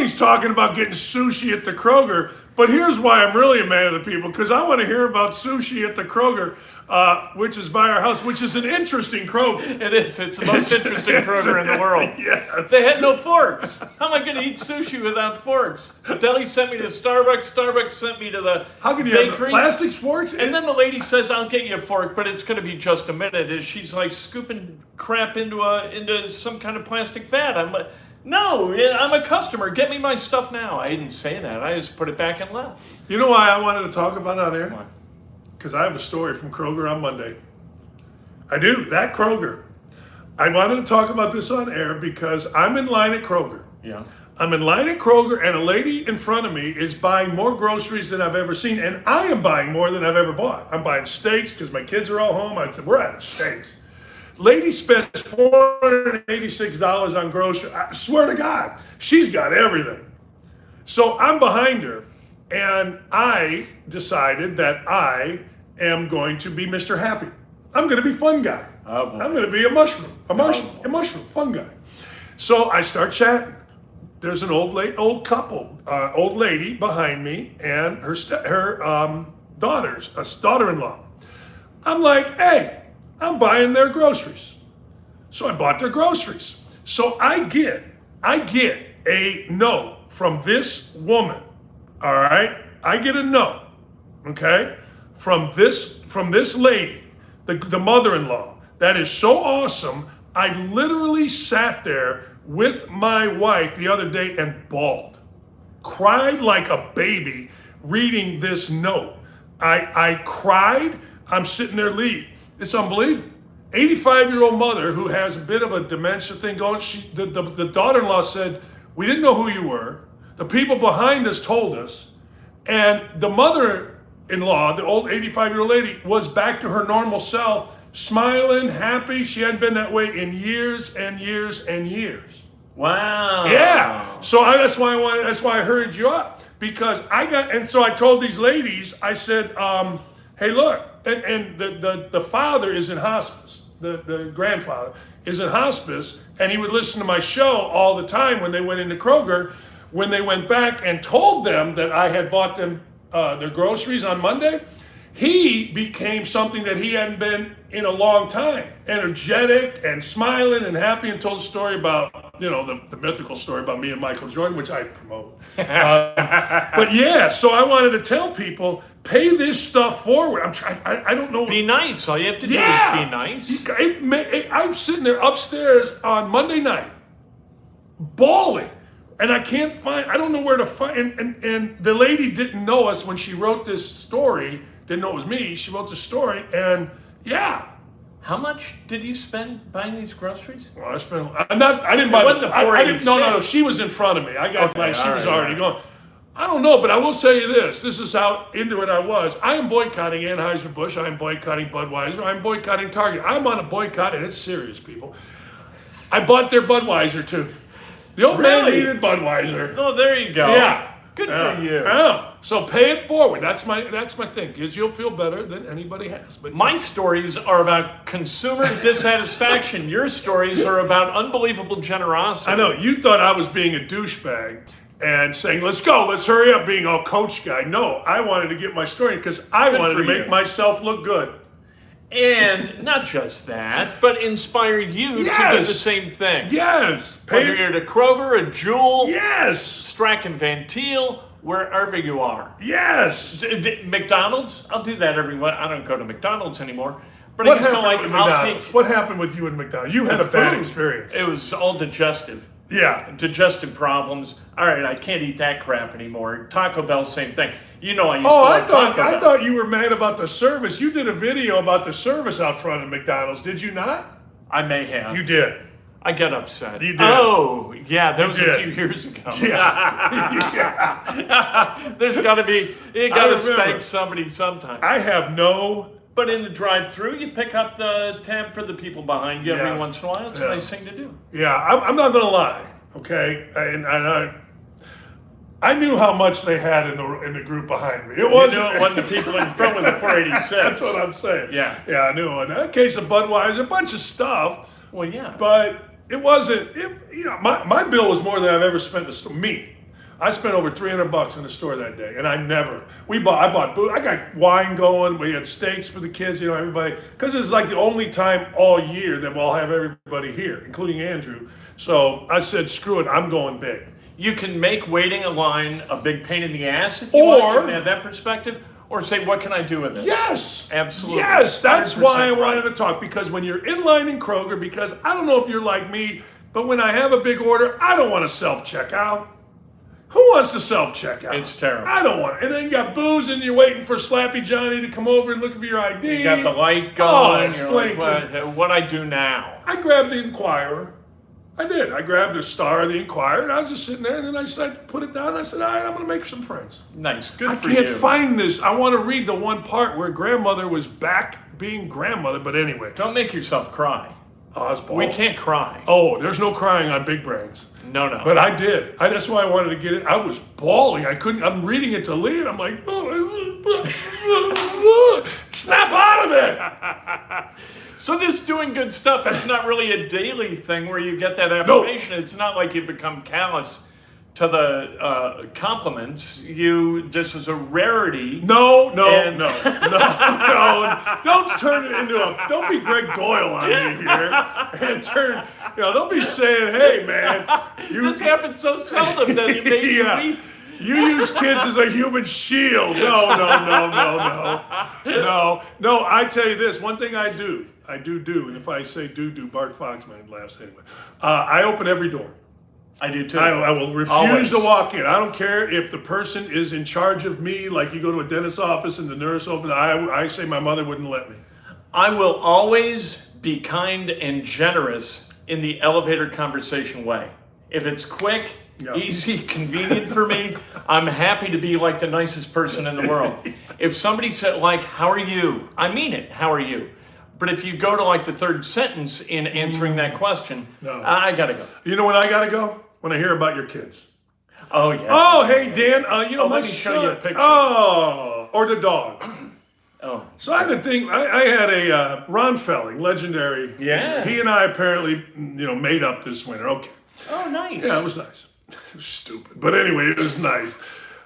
he's talking about getting sushi at the Kroger. But here's why I'm really a man of the people, because I want to hear about sushi at the Kroger, which is by our house, which is an interesting Kroger. It is. It's the most interesting Kroger in the world. Yes. They had no forks. How am I going to eat sushi without forks? The deli sent me to Starbucks. Starbucks sent me to the How can you bakery. have the plastic forks? And then the lady says, "I'll get you a fork, but it's going to be just a minute." As she's like scooping crap into some kind of plastic vat. I'm like, "No, I'm a customer. Get me my stuff now." I didn't say that. I just put it back and left. You know why I wanted to talk about it on air? Why? Because I have a story from Kroger on Monday. I do, that Kroger. I wanted to talk about this on air because I'm in line at Kroger. Yeah. I'm in line at Kroger and a lady in front of me is buying more groceries than I've ever seen, and I am buying more than I've ever bought. I'm buying steaks because my kids are all home. I said, we're out of steaks. Lady spends $486 on groceries. I swear to God, she's got everything. So I'm behind her, and I decided that I am going to be Mr. Happy. I'm going to be fun guy. Oh, boy. I'm going to be a mushroom, fun guy. So I start chatting. There's an old lady behind me, and her daughter-in-law. I'm like, hey, I'm buying their groceries. So I bought their groceries. So I get a note from this woman. All right? I get a note, okay, from this lady, the mother-in-law. That is so awesome. I literally sat there with my wife the other day and bawled. Cried like a baby reading this note. I cried. I'm sitting there leaving. It's unbelievable. 85-year-old mother who has a bit of a dementia thing going. The daughter-in-law said, we didn't know who you were. The people behind us told us. And the mother-in-law, the old 85-year-old lady, was back to her normal self, smiling, happy. She hadn't been that way in years and years and years. Wow. Yeah. So that's why I hurried you up, because so I told these ladies, I said, hey, look, and the father is in hospice. The grandfather is in hospice, and he would listen to my show all the time when they went into Kroger. When they went back and told them that I had bought them their groceries on Monday, he became something that he hadn't been in a long time. Energetic and smiling and happy, and told a story about, the mythical story about me and Michael Jordan, which I promote. But yeah, so I wanted to tell people, pay this stuff forward. I don't know. Be nice. All you have to do is be nice. I'm sitting there upstairs on Monday night, bawling. And I don't know where to find, and the lady didn't know us when she wrote this story, didn't know it was me. She wrote the story, and yeah. How much did you spend buying these groceries? Well, I didn't buy the 486. No, she was in front of me. She was already going. I don't know, but I will tell you this. This is how into it I was. I am boycotting Anheuser-Busch. I am boycotting Budweiser. I'm boycotting Target. I'm on a boycott, and it's serious, people. I bought their Budweiser, too. The old man needed Budweiser. Oh, there you go. Yeah. Good for you. Yeah. So pay it forward. That's my thing, because you'll feel better than anybody has. But my stories are about consumer dissatisfaction. Your stories are about unbelievable generosity. I know. You thought I was being a douchebag and saying, let's go, let's hurry up, being all coach guy. No, I wanted to get my story because I wanted to make myself look good. And not just that, but inspire you to do the same thing. Yes. Whether you're at a Kroger, a Jewel, yes, Strachan Van Til, wherever you are. Yes. McDonald's, I'll do that everyone. I don't go to McDonald's anymore. But what I just happened with What happened with you and McDonald's? You had a bad experience. It was all digestive. Yeah. Digestive problems. All right, I can't eat that crap anymore. Taco Bell, same thing. I used to I thought you were mad about the service. You did a video about the service out front of McDonald's, did you not? I may have. You did. I get upset. You did. Oh, yeah, that was a few years ago. Yeah. There's got to be, you got to spank somebody sometime. But in the drive-thru, you pick up the tab for the people behind you every once in a while. It's a nice thing to do. Yeah, I'm not going to lie, okay? And I knew how much they had in the group behind me. It wasn't the people in front with the 486. That's what I'm saying. Yeah. Yeah, I knew. In that case of Budweiser, a bunch of stuff. Well, yeah. But it wasn't, my bill was more than I've ever spent me. I spent over $300 in the store that day, and I bought booze. I got wine going. We had steaks for the kids, everybody, because it's like the only time all year that we'll have everybody here, including Andrew. So I said, screw it, I'm going big. You can make waiting a line a big pain in the ass if you want to have that perspective, or say, what can I do with it? Yes. Absolutely. Yes, that's why I right. wanted to talk, because when you're in line in Kroger, because I don't know if you're like me, but when I have a big order, I don't want to self-checkout. Who wants to self-checkout? It's terrible. I don't want it. And then you got booze and you're waiting for Slappy Johnny to come over and look for your ID. You got the light going. it's you're blinking. like, what I do now? I grabbed the Inquirer. I did. I grabbed a Star of the Inquirer, and I was just sitting there, and then I said, put it down, and I said, all right, I'm going to make some friends. Nice. Good for I you. can't find this. I want to read the one part where grandmother was back being grandmother, but anyway. Don't make yourself cry. Oswald. We can't cry. Oh, there's no crying on Big Brains. No. But I did. That's why I wanted to get it. I was bawling. I'm reading it to Lee, and I'm like, snap out of it. So this doing good stuff, it's not really a daily thing where you get that affirmation. No. It's not like you become callous to the compliments. This was a rarity. No. Don't turn it into don't be Greg Doyle on me here. And don't be saying, hey man. This happens so seldom that you make me. You use kids as a human shield. No. I tell you this, one thing I do, and if I say do, Bart Foxman laughs anyway. I open every door. I do too. I will refuse to walk in. I don't care if the person is in charge of me, like you go to a dentist's office and the nurse opens. I say my mother wouldn't let me. I will always be kind and generous in the elevator conversation way. If it's quick, easy, convenient for me, I'm happy to be like the nicest person in the world. If somebody said, like, how are you? I mean it, how are you? But if you go to like the third sentence in answering that question, I gotta go. You know when I gotta go? When I hear about your kids. Oh, yeah. Oh, hey, Dan, my let me son. show you a picture. Oh, or the dog. Oh. So I had a thing, I had a Ron Felling, legendary. Yeah. He and I apparently, made up this winter. Okay. Oh, nice. Yeah, it was nice. It was stupid. But anyway, it was nice.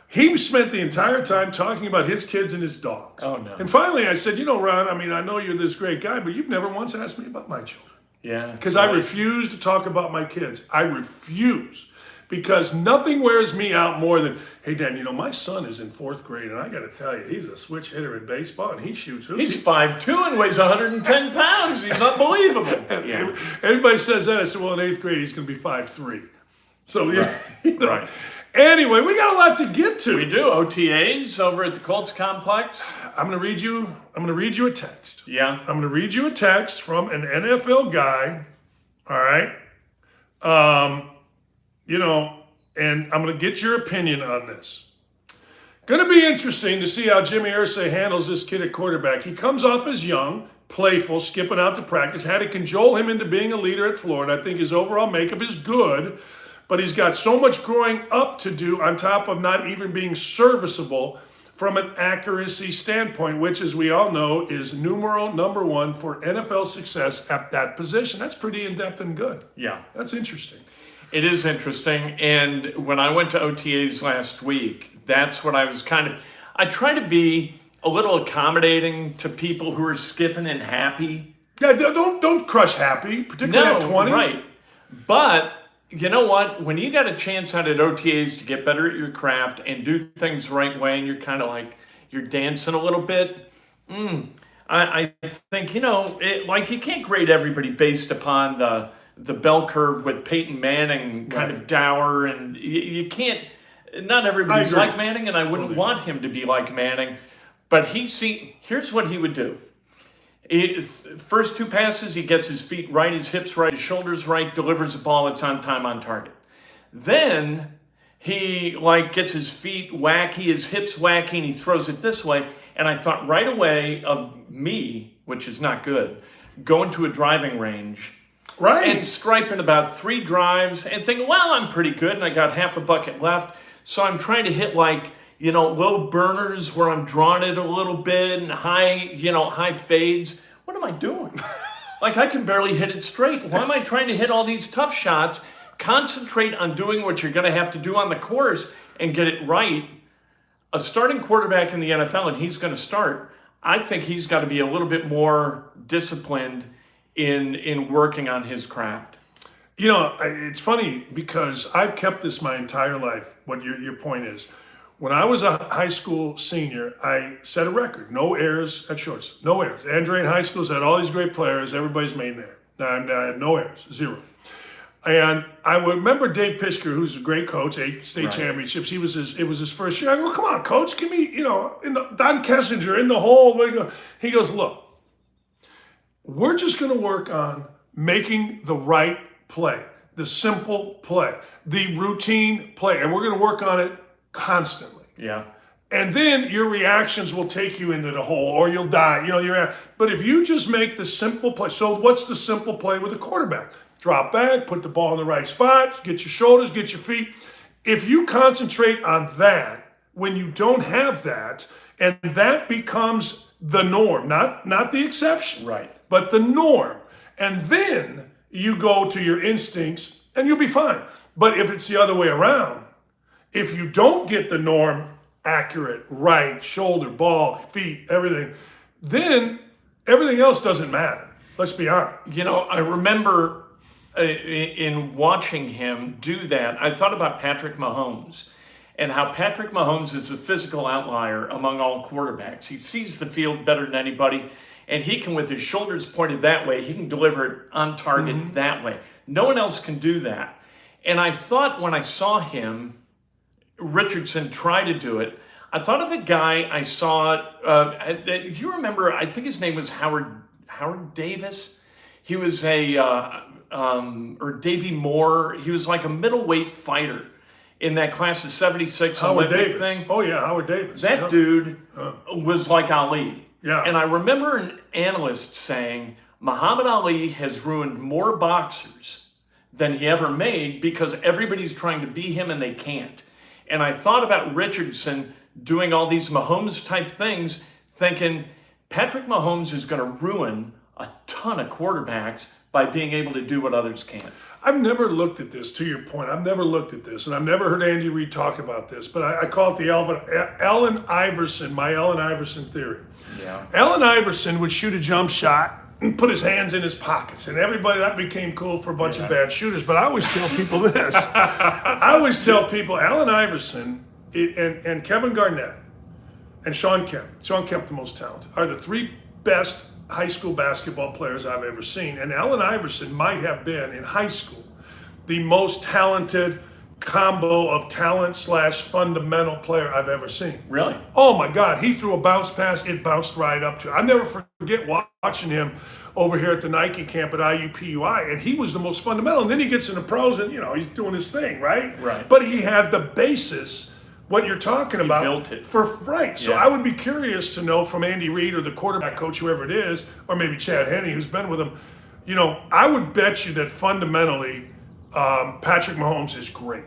He spent the entire time talking about his kids and his dogs. Oh, no. And finally I said, Ron, I know you're this great guy, but you've never once asked me about my children. Yeah. Because I refuse to talk about my kids. I refuse. Because nothing wears me out more than, hey, Dan, my son is in 4th grade, and I got to tell you, he's a switch hitter in baseball, and he shoots hoops. He's 5'2" and weighs 110 pounds. He's unbelievable. And everybody says that. I said, well, in 8th grade, he's going to be 5'3". So, yeah. Right. Anyway, we got a lot to get to. We do. OTAs over at the Colts complex. I'm going to read you a text. Yeah. I'm going to read you a text from an NFL guy. All right. And I'm going to get your opinion on this. Going to be interesting to see how Jimmy Irsay handles this kid at quarterback. He comes off as young, playful, skipping out to practice, had to cajole him into being a leader at Florida. I think his overall makeup is good, but he's got so much growing up to do on top of not even being serviceable from an accuracy standpoint, which, as we all know, is number one for NFL success at that position. That's pretty in-depth and good. Yeah. That's interesting. It is interesting. And when I went to OTAs last week, that's what I was I try to be a little accommodating to people who are skipping and happy. Yeah, don't crush happy, particularly at 20. Right. But you know what? When you got a chance out at OTAs to get better at your craft and do things the right way, and you're kind of like, you're dancing a little bit, I think, you can't grade everybody based upon the bell curve with Peyton Manning kind of dour, and you can't, not everybody's like Manning, and I wouldn't want him to be like Manning, but here's what he would do. First 2 passes, he gets his feet right, his hips right, his shoulders right, delivers the ball, it's on time, on target. Then he gets his feet wacky, his hips wacky, and he throws it this way. And I thought right away of me, which is not good, going to a driving range, right, and striping about 3 drives and thinking, well, I'm pretty good, and I got half a bucket left. So I'm trying to hit low burners where I'm drawing it a little bit and high fades. What am I doing? I can barely hit it straight. Why am I trying to hit all these tough shots? concentrate on doing what you're going to have to do on the course and get it right. A starting quarterback in the NFL, and he's going to start, I think he's got to be a little bit more disciplined in working on his craft. You know, it's funny because I've kept this my entire life, what your point is. When I was a high school senior, I set a record. No errors at shorts. No errors. Andre in high school had all these great players. Everybody's made an error. And I had no errors. Zero. And I remember Dave Pischker, who's a great coach, 8 state championships. It was his first year. I go, come on, coach, give me, Don Kessinger in the hole. He goes, look, we're just going to work on making the right play, the simple play, the routine play, and we're going to work on it constantly. Yeah. And then your reactions will take you into the hole, or you'll die. But if you just make the simple play, so what's the simple play with a quarterback? Drop back, put the ball in the right spot, get your shoulders, get your feet. If you concentrate on that when you don't have that, and that becomes the norm, not the exception, right, but the norm, and then you go to your instincts and you'll be fine. But if it's the other way around, if you don't get the norm accurate, right, shoulder, ball, feet, everything, then everything else doesn't matter. Let's be honest. I remember in watching him do that, I thought about Patrick Mahomes and how Patrick Mahomes is a physical outlier among all quarterbacks. He sees the field better than anybody, and he can, with his shoulders pointed that way, he can deliver it on target that way. No one else can do that. And I thought when I saw him, Richardson try to do it, I thought of a guy I saw, if you remember, I think his name was Howard Davis. He was or Davey Moore. He was like a middleweight fighter in that class of 76 Howard Olympic Davis. thing. Oh yeah, Howard Davis. That dude was like Ali. Yeah. And I remember an analyst saying Muhammad Ali has ruined more boxers than he ever made because everybody's trying to be him and they can't. And I thought about Richardson doing all these Mahomes type things, thinking Patrick Mahomes is going to ruin a ton of quarterbacks by being able to do what others can't. I've never looked at this, to your point. I've never looked at this, and I've never heard Andy Reid talk about this, but I call it the Allen Iverson, my Allen Iverson theory. Yeah. Allen Iverson would shoot a jump shot and put his hands in his pockets, and everybody, that became cool for a bunch of bad shooters. But I always tell people this. I always tell people Allen Iverson and Kevin Garnett and Sean Kemp, the most talented, are the 3 best high school basketball players I've ever seen. And Allen Iverson might have been, in high school, the most talented combo of talent / fundamental player I've ever seen. Really? Oh my God, he threw a bounce pass, it bounced right up to it. I never forget watching him over here at the Nike camp at IUPUI, and he was the most fundamental. And then he gets in the pros and, he's doing his thing, right? Right. But he had the basis, what you're talking about. He built it. Right. So I would be curious to know from Andy Reid or the quarterback coach, whoever it is, or maybe Chad Henne, who's been with him, I would bet you that fundamentally Patrick Mahomes is great.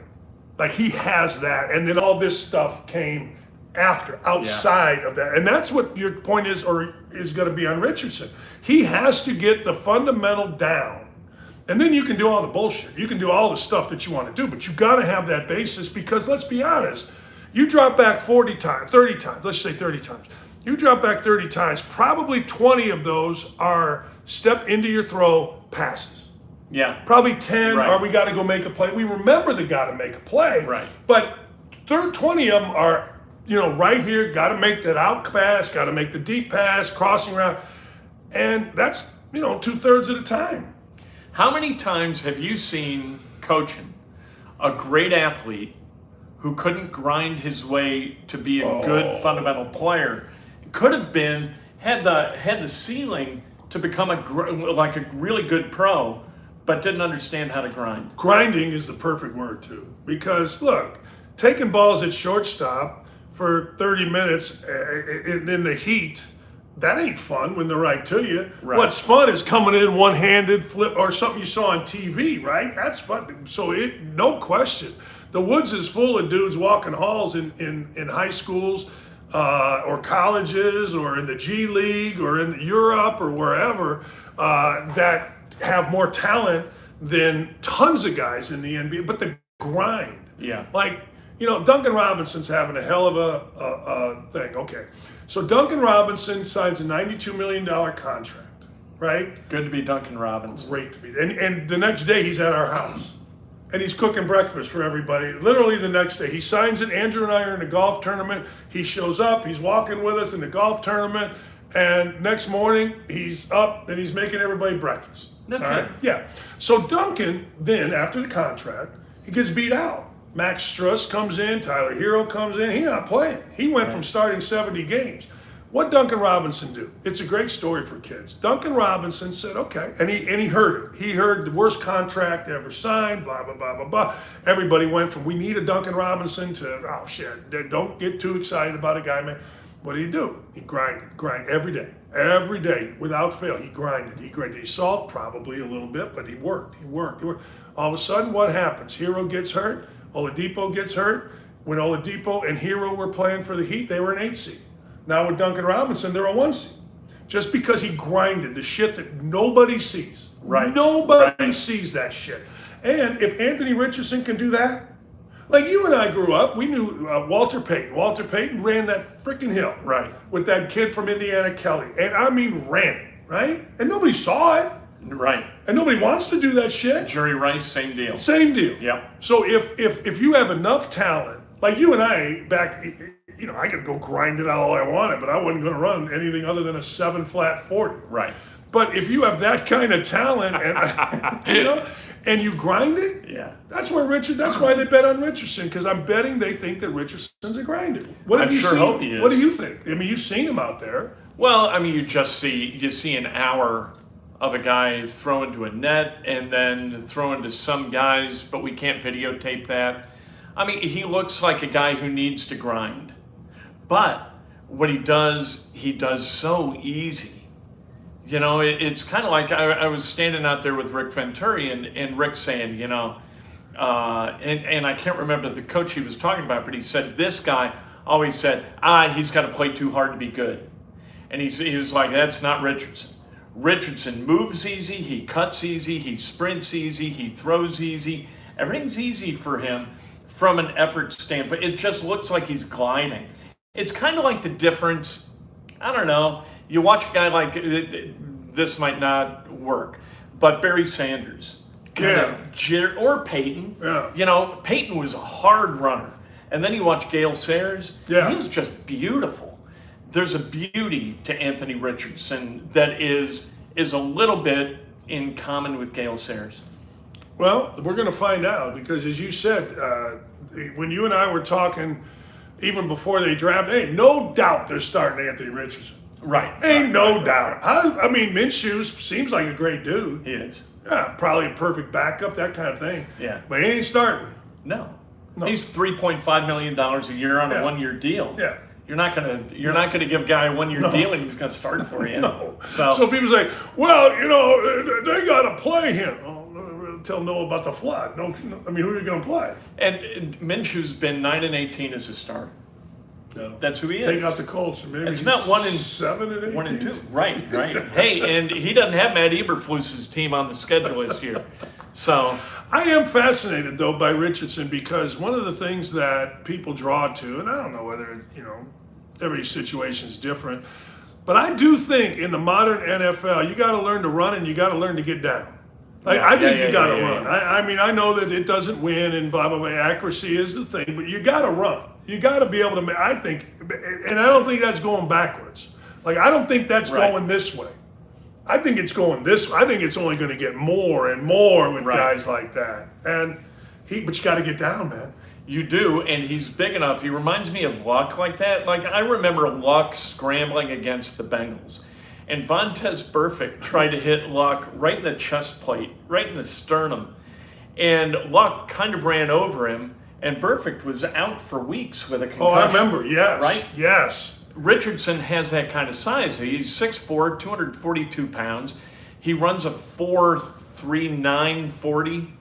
Like, he has that. And then all this stuff came after, outside of that. And that's what your point is, or is going to be on Richardson. He has to get the fundamental down. And then you can do all the bullshit. You can do all the stuff that you want to do, but you got to have that basis, because let's be honest, you drop back 30 times, let's say 30 times. You drop back 30 times, probably 20 of those are step into your throw passes. Yeah. Probably 10 Right. are we got to go make a play. We remember the got to make a play. Right. But 20 of them are, right here, got to make that out pass, got to make the deep pass, crossing around. And that's, 2/3 of the time. How many times have you seen coaching a great athlete who couldn't grind his way to be a good fundamental player, could have been, had the ceiling to become a really good pro, but didn't understand how to grind? Grinding is the perfect word too, because look, taking balls at shortstop for 30 minutes in the heat, that ain't fun when they're right to you. Right. What's fun is coming in one-handed flip or something you saw on TV, right? That's fun. So no question. The woods is full of dudes walking halls in high schools or colleges or in the G League or in Europe or wherever that have more talent than tons of guys in the NBA. But the grind, Yeah. like, Duncan Robinson's having a hell of a thing. Okay, so Duncan Robinson signs a $92 million contract, right? Good to be Duncan Robinson. Great to be. And the next day he's at our house. And he's cooking breakfast for everybody. Literally the next day. He signs it. Andrew and I are in a golf tournament. He shows up. He's walking with us in the golf tournament. And next morning, he's up and he's making everybody breakfast. No All right? kidding. Yeah. So Duncan, then, after the contract, he gets beat out. Max Struss comes in. Tyler Hero comes in. He's not playing. He went from starting 70 games. What Duncan Robinson do? It's a great story for kids. Duncan Robinson said, okay, and he heard it. He heard the worst contract ever signed, blah, blah, blah, blah, blah. Everybody went from, we need a Duncan Robinson to, oh, shit, don't get too excited about a guy, man. What did he do? He grind every day, without fail. He grinded. He sulked probably a little bit, but he worked. All of a sudden, what happens? Hero gets hurt. Oladipo gets hurt. When Oladipo and Hero were playing for the Heat, they were an 8 seed. Now with Duncan Robinson, they're a 1 seed. Just because he grinded the shit that nobody sees. Right. Nobody sees that shit. And if Anthony Richardson can do that, like you and I grew up, we knew Walter Payton. Walter Payton ran that freaking hill. Right. With that kid from Indiana, Kelly. And I mean ran it, right? And nobody saw it. Right. And nobody wants to do that shit. Jerry Rice, same deal. Same deal. Yep. So if you have enough talent, like you and I back, I could go grind it out all I wanted, but I wasn't going to run anything other than a 7 flat 40. Right. But if you have that kind of talent and and you grind it, Yeah. that's why they bet on Richardson, because I'm betting they think that Richardson's a grinder. What have I you sure seen? hope he is. What do you think? I mean, you've seen him out there. Well, I mean, you see an hour of a guy throw into a net and then throw into some guys, but we can't videotape that. I mean, he looks like a guy who needs to grind. But what he does so easy. It's kind of like I was standing out there with Rick Venturi and Rick saying, and I can't remember the coach he was talking about, but he said this guy always said, he's got to play too hard to be good. And he was like, that's not Richardson. Richardson moves easy, he cuts easy, he sprints easy, he throws easy. Everything's easy for him from an effort standpoint. It just looks like he's gliding. It's kind of like the difference, I don't know, you watch a guy like, this might not work, but Barry Sanders. Yeah. Or Peyton. Yeah. Peyton was a hard runner. And then you watch Gale Sayers. Yeah. He was just beautiful. There's a beauty to Anthony Richardson that is a little bit in common with Gale Sayers. Well, we're going to find out, because as you said, when you and I were talking, even before they drafted, no doubt they're starting Anthony Richardson. Right. Ain't no doubt. I mean, Minshew seems like a great dude. He is. Yeah, probably a perfect backup, that kind of thing. Yeah. But he ain't starting. No. He's $3.5 million a year on a 1-year deal. Yeah. You're not gonna give a guy a 1-year deal and he's gonna start for you. No. So people say, well, they got to play him. Oh, tell Noah about the flood. No, I mean, who are you going to play? And Minshew's been 9-18 as a starter. No. That's who he is. Take out the Colts. Maybe It's not 7 and 18. 1 and 2. Right. Hey, and he doesn't have Matt Eberflus's team on the schedule this year. So I am fascinated, though, by Richardson, because one of the things that people draw to, and I don't know whether, every situation is different, but I do think in the modern NFL, you got to learn to run and you got to learn to get down. I think you got to run. Yeah. I mean, I know that it doesn't win and blah, blah, blah. Accuracy is the thing, but you got to run. You got to be able to, I think, and I don't think that's going backwards. I don't think that's going this way. I think it's going this way. I think it's only going to get more and more with guys like that. But you got to get down, man. You do, and he's big enough. He reminds me of Luck like that. I remember Luck scrambling against the Bengals. And Vontaze Burfict tried to hit Luck right in the chest plate, right in the sternum. And Luck kind of ran over him, and Burfict was out for weeks with a concussion. Oh, I remember, yes. Right? Yes. Richardson has that kind of size. He's 6'4", 242 pounds. He runs a 4.39 40.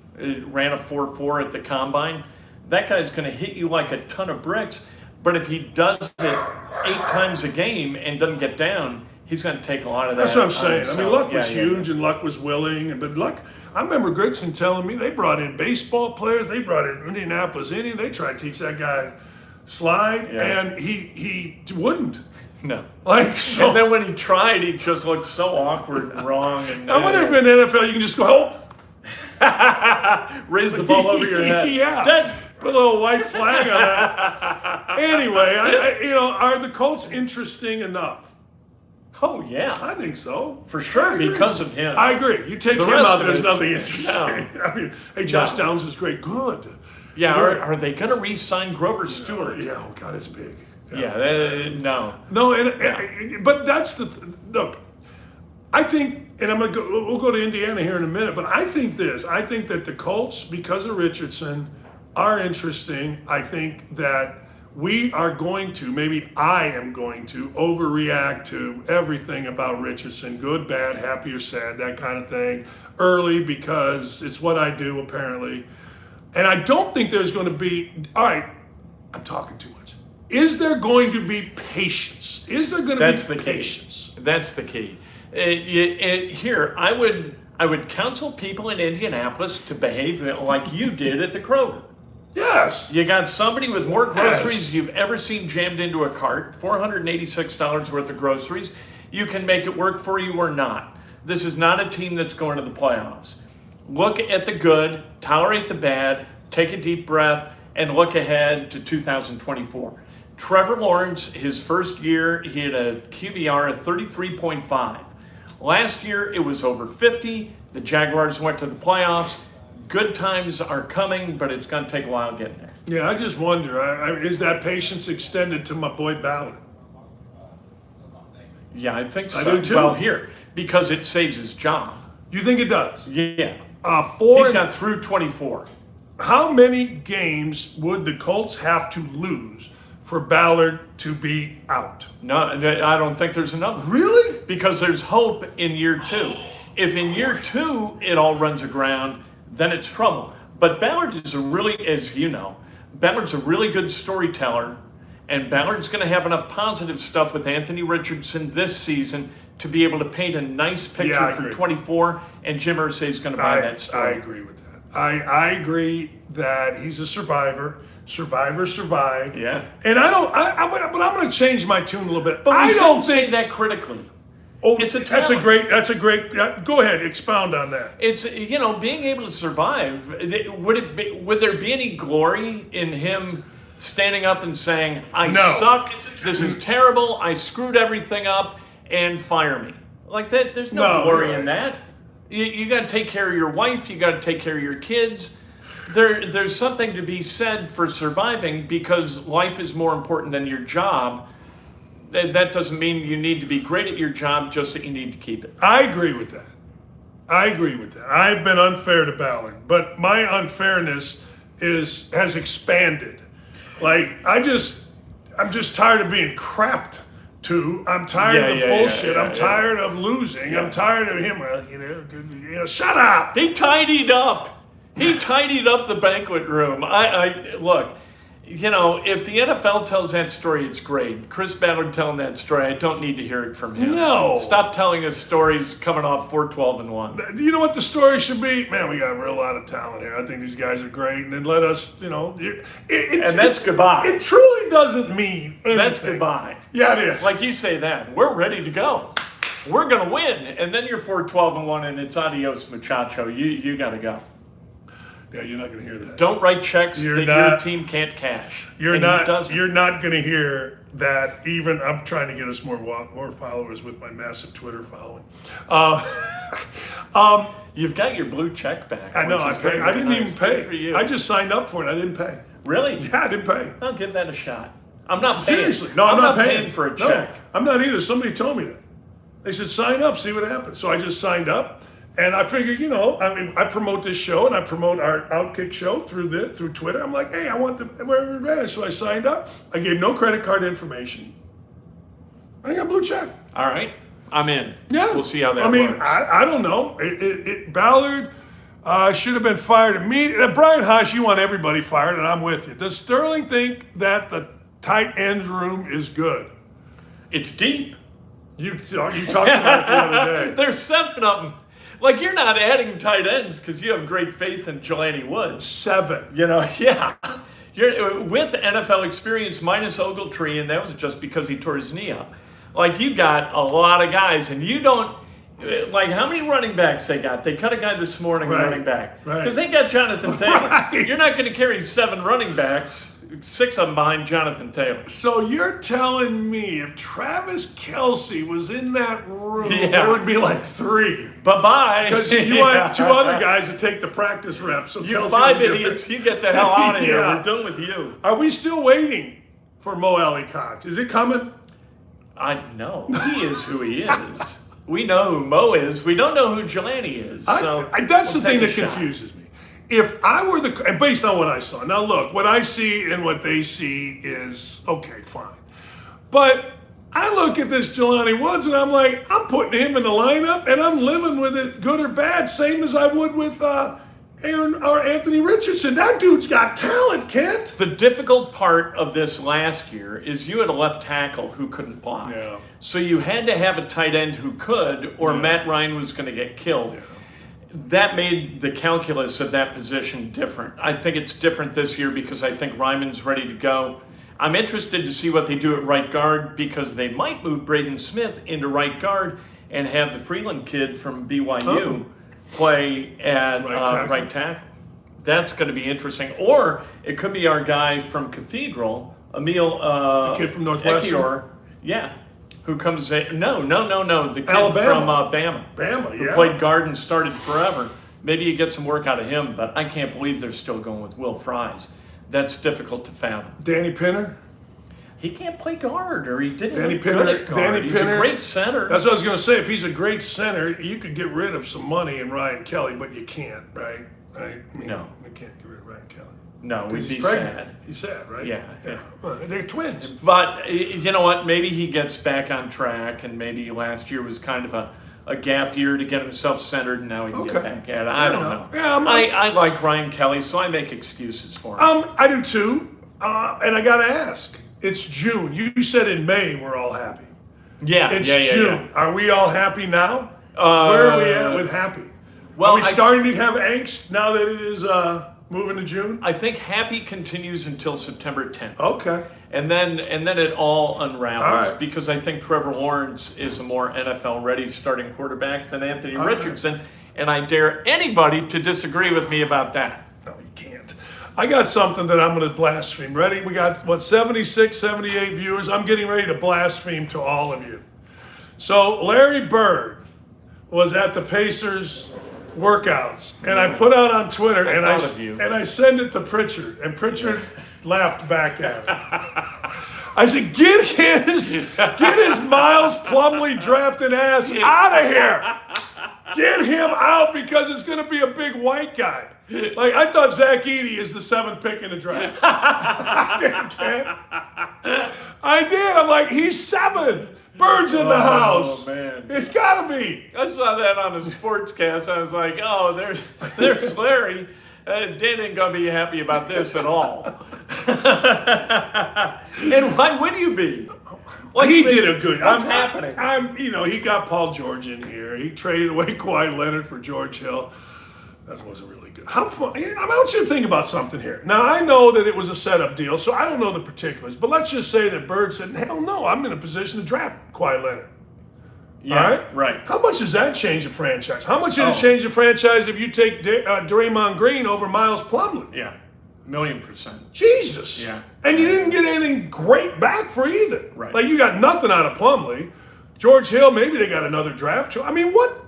Ran a 4.4 at the combine. That guy's going to hit you like a ton of bricks. But if he does it 8 times a game and doesn't get down, he's going to take a lot of that. That's what I'm saying. I mean, himself. Luck was huge and Luck was willing. But Luck, I remember Richardson telling me they brought in baseball players. They brought in Indianapolis Indian. They tried to teach that guy slide, and he wouldn't. No. Like, so. And then when he tried, he just looked so awkward and wrong. And I wonder if in the NFL you can just go, raise the ball over your head. Yeah. Dead. Put a little white flag on that. Anyway, are the Colts interesting enough? Oh, yeah. I think so. For sure, because of him. I agree. You take The him rest out, of there's it, nothing interesting. no. I mean, hey, Josh Downs is great. Good. Yeah, are they going to re-sign Grover Stewart? Yeah, oh God, it's big. No. No, but that's look. I think, and we'll go to Indiana here in a minute, but I think that the Colts, because of Richardson, are interesting. I think that we are going to, maybe I am going to, overreact to everything about Richardson, good, bad, happy or sad, that kind of thing, early, because it's what I do apparently. And I don't think there's going to be, all right, I'm talking too much. Is there going to be patience? Is there going to be patience? That's the key. Here, I would counsel people in Indianapolis to behave like you did at the Kroger. Yes. You got somebody with more groceries you've ever seen jammed into a cart, $486 worth of groceries. You can make it work for you or not. This is not a team that's going to the playoffs. Look at the good, tolerate the bad, take a deep breath, and look ahead to 2024. Trevor Lawrence, his first year, he had a QBR of 33.5. Last year, it was over 50. The Jaguars went to the playoffs. Good times are coming, but it's going to take a while getting there. Yeah, I just wonder, is that patience extended to my boy Ballard? Yeah, I think so. I do too. Well, here, because it saves his job. You think it does? Yeah. He's He's got through 24. How many games would the Colts have to lose for Ballard to be out? No, I don't think there's enough. Really? Because there's hope in year two. If in year two it all runs aground, then it's trouble. But Ballard is as you know, Ballard's a really good storyteller, and Ballard's going to have enough positive stuff with Anthony Richardson this season to be able to paint a nice picture for 24, and Jim Irsay's going to buy that story. I agree with that. I agree that he's a survivor. Survivors survive. Yeah. And but I'm going to change my tune a little bit. But I don't say that critically. Oh, it's a that's talent. That's a great. Go ahead, expound on that. It's being able to survive. Would there be any glory in him standing up and saying, "I suck. This is terrible. I screwed everything up, and fire me"? Like that. There's no glory in that. You got to take care of your wife. You got to take care of your kids. There's something to be said for surviving, because life is more important than your job. That doesn't mean you need to be great at your job, just that you need to keep it. I agree with that. I've been unfair to Ballard, but my unfairness has expanded. Like I'm just tired of being crapped to. I'm tired of the bullshit. I'm tired of losing. Yeah. I'm tired of him. Shut up. He tidied up. He tidied up the banquet room. I look. If the NFL tells that story, it's great. Chris Ballard telling that story, I don't need to hear it from him. No. Stop telling us stories coming off 4-12-1. You know what the story should be? Man, we got a real lot of talent here. I think these guys are great. And then let us, and that's goodbye. It truly doesn't mean anything. That's goodbye. Yeah, it is. Like you say that. We're ready to go. We're going to win. And then you're 4-12-1 and it's adios, muchacho. You got to go. Yeah, you're not going to hear that. Don't write checks your team can't cash. You're not going to hear that. Even I'm trying to get us more followers with my massive Twitter following. You've got your blue check back. I know. I didn't even pay. For you. I just signed up for it. I didn't pay. Really? Yeah, I didn't pay. I'll give that a shot. I'm not paying. Seriously. No, I'm not paying for a check. No, I'm not either. Somebody told me that. They said, sign up, see what happens. So I just signed up. And I figured, I promote this show and I promote our Outkick show through Twitter. I'm like, hey, I want the advantage. So I signed up. I gave no credit card information. I got blue check. All right. I'm in. Yeah. We'll see how that works. I don't know. Ballard should have been fired immediately. Brian Haas, you want everybody fired, and I'm with you. Does Sterling think that the tight end room is good? It's deep. You talked about it the other day. There's 7 of them. Like, you're not adding tight ends because you have great faith in Jelani Woods. 7. Yeah. You're with NFL experience minus Ogletree, and that was just because he tore his knee up. Like, you got a lot of guys, and you don't. Like, how many running backs they got? They cut a guy this morning, running back. Because they got Jonathan Taylor. Right. You're not going to carry 7 running backs, 6 of them behind Jonathan Taylor. So you're telling me if Travis Kelce was in that room, there would be like 3. Bye-bye. Because you want 2 other guys to take the practice reps. So you Kelce 5 idiots, you get the hell out of here. Yeah. We're done with you. Are we still waiting for Mo Alley-Cox? Is it coming? I know. He is who he is. We know who Mo is. We don't know who Jelani is. So that's the thing that confuses me. If I were and based on what I saw, now look, what I see and what they see is okay, fine. But I look at this Jelani Woods and I'm like, I'm putting him in the lineup and I'm living with it, good or bad, same as I would with Aaron or Anthony Richardson. That dude's got talent, Kent. The difficult part of this last year is you had a left tackle who couldn't block. Yeah. So you had to have a tight end who could, or Matt Ryan was going to get killed. Yeah. That made the calculus of that position different. I think it's different this year because I think Ryman's ready to go. I'm interested to see what they do at right guard because they might move Braden Smith into right guard and have the Freeland kid from BYU play at right tackle. That's going to be interesting. Or it could be our guy from Cathedral, Emil the kid from Northwestern. Ekior, who comes the kid Alabama. from Bama. Bama, who played guard and started forever. Maybe you get some work out of him, but I can't believe they're still going with Will Fries. That's difficult to fathom. Danny Pinner? He can't play guard, or he didn't Danny look Pinner, good at guard. He's a great center. That's what I was going to say. If he's a great center, you could get rid of some money in Ryan Kelly, but you can't, right? No. You can't get rid of Ryan Kelly. No, we'd be pregnant. sad. He's sad, right? Yeah. Well, they're twins. But you know what? Maybe he gets back on track, and maybe last year was kind of a gap year to get himself centered, and now he can get back at it. I don't know. Yeah, I like Ryan Kelly, so I make excuses for him. I do too. And I got to ask. It's June. You said in May we're all happy. Yeah, it's Yeah. June. Are we all happy now? Where are we at with happy? Well, are we starting to have angst now that it is moving to June? I think happy continues until September 10th. Okay. And then it all unravels right. because I think Trevor Lawrence is a more NFL-ready starting quarterback than Anthony Richardson, right. And I dare anybody to disagree with me about that. No, you can't. I got something that I'm going to blaspheme. Ready? We got, 76, 78 viewers. I'm getting ready to blaspheme to all of you. So Larry Bird was at the Pacers workouts, and I put out on Twitter, and I send it to Pritchard, and Pritchard laughed back at it. I said, get his Miles Plumlee drafted ass out of here. Get him out because it's going to be a big white guy. Like, I thought Zach Edey is the 7th pick in the draft. I did. I'm like, he's 7th. Bird's in the house. Oh, man. It's got to be. I saw that on a sportscast. I was like, oh, there's Larry. Dan ain't going to be happy about this at all. And why would you be? Well, he did a good. What's happening? He got Paul George in here. He traded away Kawhi Leonard for George Hill. That wasn't really good. How fun? I want you to think about something here. Now, I know that it was a setup deal, so I don't know the particulars. But let's just say that Bird said, hell no, I'm in a position to draft Kawhi Leonard. Yeah, right. How much does that change a franchise? How much does it change a franchise if you take Draymond Green over Miles Plumlee? Yeah, 1,000,000%. Jesus. Yeah. And you didn't get anything great back for either. Right. Like, you got nothing out of Plumlee. George Hill, maybe they got another draft choice. I mean, what?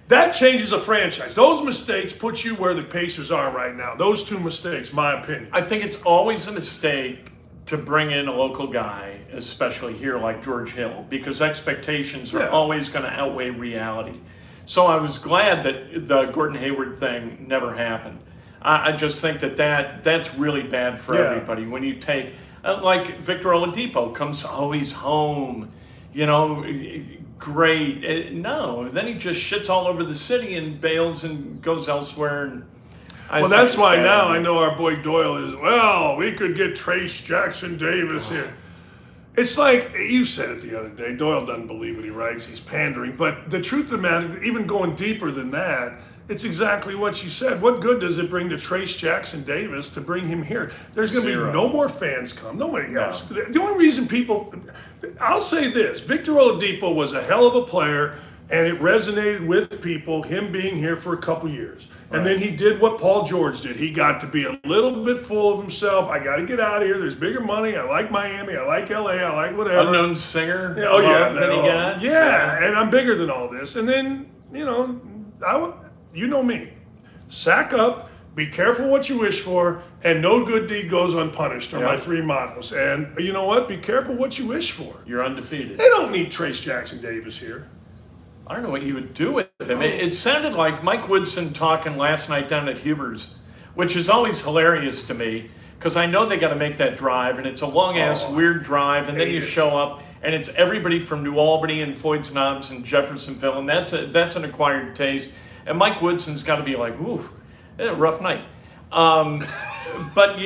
That changes a franchise. Those mistakes put you where the Pacers are right now. Those 2 mistakes, my opinion. I think it's always a mistake to bring in a local guy, especially here like George Hill, because expectations are always going to outweigh reality. So I was glad that the Gordon Hayward thing never happened. I just think that's really bad for everybody. When you take, like Victor Oladipo comes, he's home, great. No, then he just shits all over the city and bails and goes elsewhere. And well, that's why now I know our boy Doyle is, we could get Trace Jackson Davis here. It's like you said it the other day. Doyle doesn't believe what he writes. He's pandering. But the truth of the matter, even going deeper than that, it's exactly what you said. What good does it bring to Trace Jackson Davis to bring him here? There's going to be no more fans come. Nobody else. The only reason people, I'll say this: Victor Oladipo was a hell of a player, and it resonated with people. Him being here for a couple years. And then he did what Paul George did. He got to be a little bit full of himself. I got to get out of here. There's bigger money. I like Miami. I like LA. I like whatever. Unknown singer. Oh, yeah. That he got. Yeah, and I'm bigger than all this. And then, you know me. Sack up. Be careful what you wish for. And no good deed goes unpunished are my three mottos. And you know what? Be careful what you wish for. You're undefeated. They don't need Trace Jackson Davis here. I don't know what you would do with him. It sounded like Mike Woodson talking last night down at Huber's, which is always hilarious to me because I know they got to make that drive, and it's a long-ass weird drive, and then you show up, and it's everybody from New Albany and Floyd's Knobs and Jeffersonville, and that's an acquired taste. And Mike Woodson's got to be like, oof, rough night. But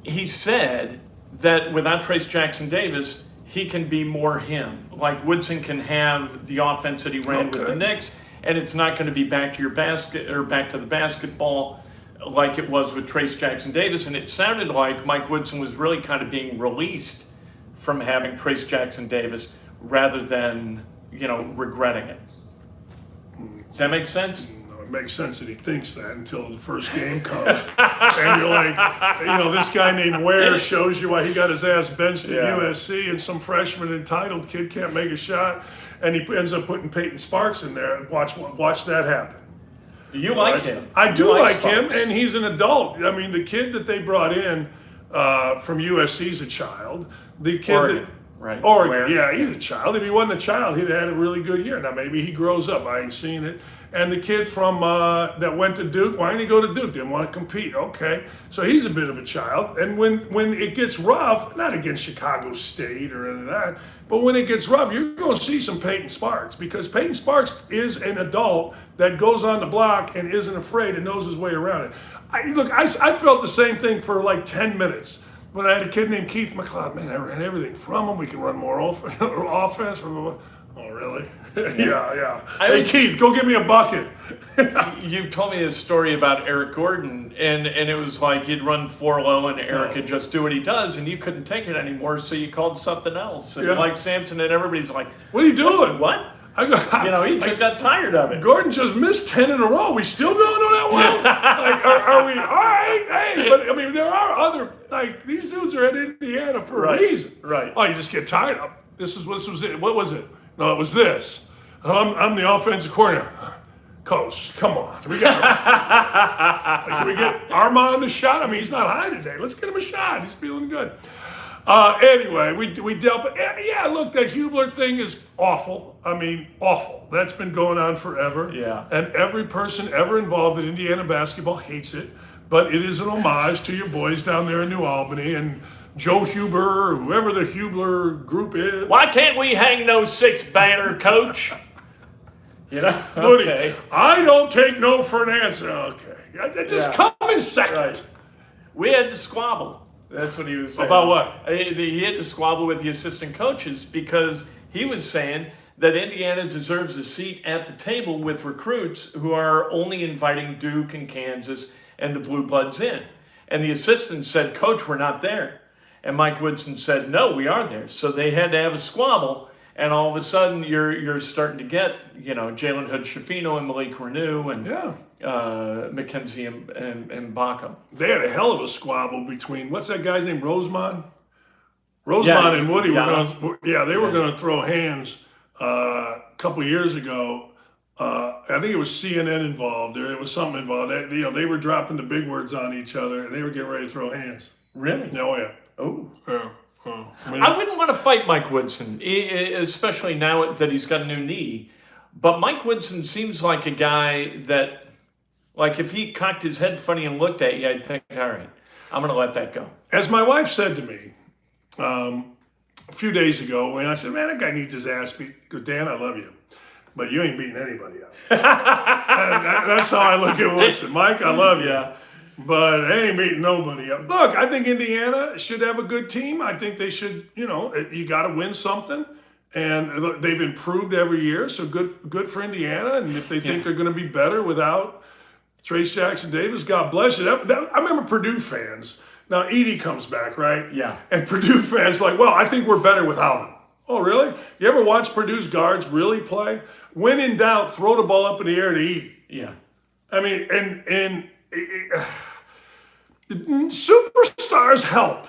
he said that without Trace Jackson Davis, he can be more him. Like Woodson can have the offense that he ran with the Knicks, and it's not going to be back to your basket or back to the basketball like it was with Trace Jackson Davis. And it sounded like Mike Woodson was really kind of being released from having Trace Jackson Davis rather than, regretting it. Does that make sense? It makes sense that he thinks that until the first game comes. And you're like, this guy named Ware shows you why he got his ass benched at USC, and some freshman entitled kid can't make a shot, and he ends up putting Peyton Sparks in there. Watch that happen. You like him. I do like him, and he's an adult. I mean, the kid that they brought in from USC is a child. The kid Oregon. Right. Oregon, yeah, he's a child. If he wasn't a child, he'd have had a really good year. Now, maybe he grows up. I ain't seen it. And the kid from that went to Duke, why didn't he go to Duke? Didn't want to compete. Okay. So he's a bit of a child. And when it gets rough, not against Chicago State or any of that, but when it gets rough, you're going to see some Peyton Sparks, because Peyton Sparks is an adult that goes on the block and isn't afraid and knows his way around it. I felt the same thing for like 10 minutes. When I had a kid named Keith McLeod, man, I ran everything from him. We can run more offense. Oh, really? Yeah. Hey, Keith, go get me a bucket. You've told me this story about Eric Gordon, and it was like you'd run 4 low, and Eric could just do what he does, and you couldn't take it anymore, so you called something else. And like Sampson, and everybody's like, what are you doing? What? He just got tired of it. Gordon just missed 10 in a row. We still doing that well? Are we? All right. Hey, but I mean, there are other, these dudes are at Indiana for a reason. Right. Oh, you just get tired of this was it. What was it? No, it was this. I'm the offensive coordinator. Coach, come on. Can we get Armand a shot? I mean, he's not high today. Let's get him a shot. He's feeling good. Anyway, we dealt, but look, that Hubler thing is awful. I mean, awful. That's been going on forever. Yeah. And every person ever involved in Indiana basketball hates it, but it is an homage to your boys down there in New Albany and Joe Huber, or whoever the Hubler group is. Why can't we hang no 6 banner, Coach? Okay. I don't take no for an answer. Okay. Just come in second. Right. We had to squabble. That's what he was saying. About what? He had to squabble with the assistant coaches because he was saying that Indiana deserves a seat at the table with recruits who are only inviting Duke and Kansas and the Blue Bloods in. And the assistant said, Coach, we're not there. And Mike Woodson said, no, we are there. So they had to have a squabble. And all of a sudden, you're starting to get, Jalen Hood-Schifino and Malik Renew and Mackenzie and Baca. They had a hell of a squabble between, what's that guy's name, Rosemont? Rosemont and Woody were going to throw hands a couple years ago. I think it was CNN involved, or it was something involved. They were dropping the big words on each other, and they were getting ready to throw hands. Really? Oh, yeah. Oh. Yeah. I wouldn't want to fight Mike Woodson, especially now that he's got a new knee. But Mike Woodson seems like a guy that, if he cocked his head funny and looked at you, I'd think, all right, I'm going to let that go. As my wife said to me a few days ago, when I said, man, that guy needs his ass beat. Go, Dan, I love you, but you ain't beating anybody up. That's how I look at Woodson. Mike, I love you. but they ain't beating nobody up. Look, I think Indiana should have a good team. I think they should, you got to win something. And look, they've improved every year, so good for Indiana. And if they think they're going to be better without Trace Jackson Davis, God bless you. I remember Purdue fans. Now, Edey comes back, right? Yeah. And Purdue fans were like, well, I think we're better without him. Oh, really? You ever watch Purdue's guards really play? When in doubt, throw the ball up in the air to Edey. Yeah. I mean, and superstars help.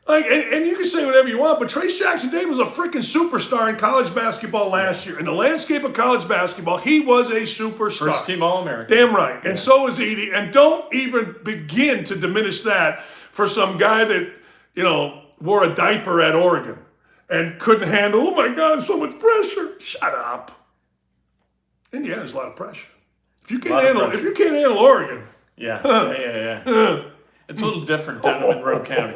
Like, and you can say whatever you want, but Trace Jackson Davis was a freaking superstar in college basketball last year. In the landscape of college basketball, he was a superstar. First team All-American. Damn right. And so is Edey. And don't even begin to diminish that for some guy that, wore a diaper at Oregon and couldn't handle, oh my God, so much pressure. Shut up. Indiana's a lot of pressure. If you can't handle Oregon. Yeah. It's a little different down in Monroe County.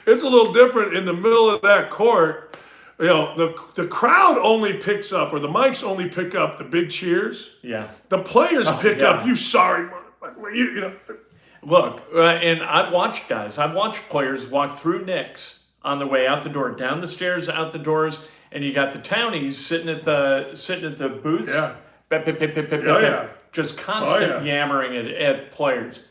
It's a little different in the middle of that court. The crowd only picks up, or the mics only pick up the big cheers. Yeah. The players pick up, you sorry, Look, and I've watched players walk through Knicks on the way out the door, down the stairs, out the doors, and you got the townies sitting at the booths. Yeah. Just constant yammering at players.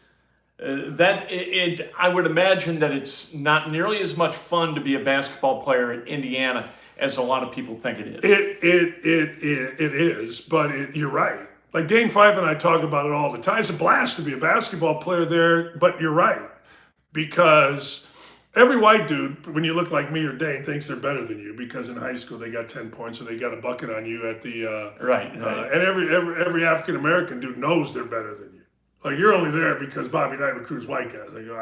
I would imagine that it's not nearly as much fun to be a basketball player in Indiana as a lot of people think it is. It is, but you're right. Like Dane Fife and I talk about it all the time. It's a blast to be a basketball player there, but you're right. Because every white dude, when you look like me or Dane, thinks they're better than you because in high school they got 10 points or they got a bucket on you at the right. And every African American dude knows they're better than you. Like you're only there because Bobby Knight recruits white guys. I go,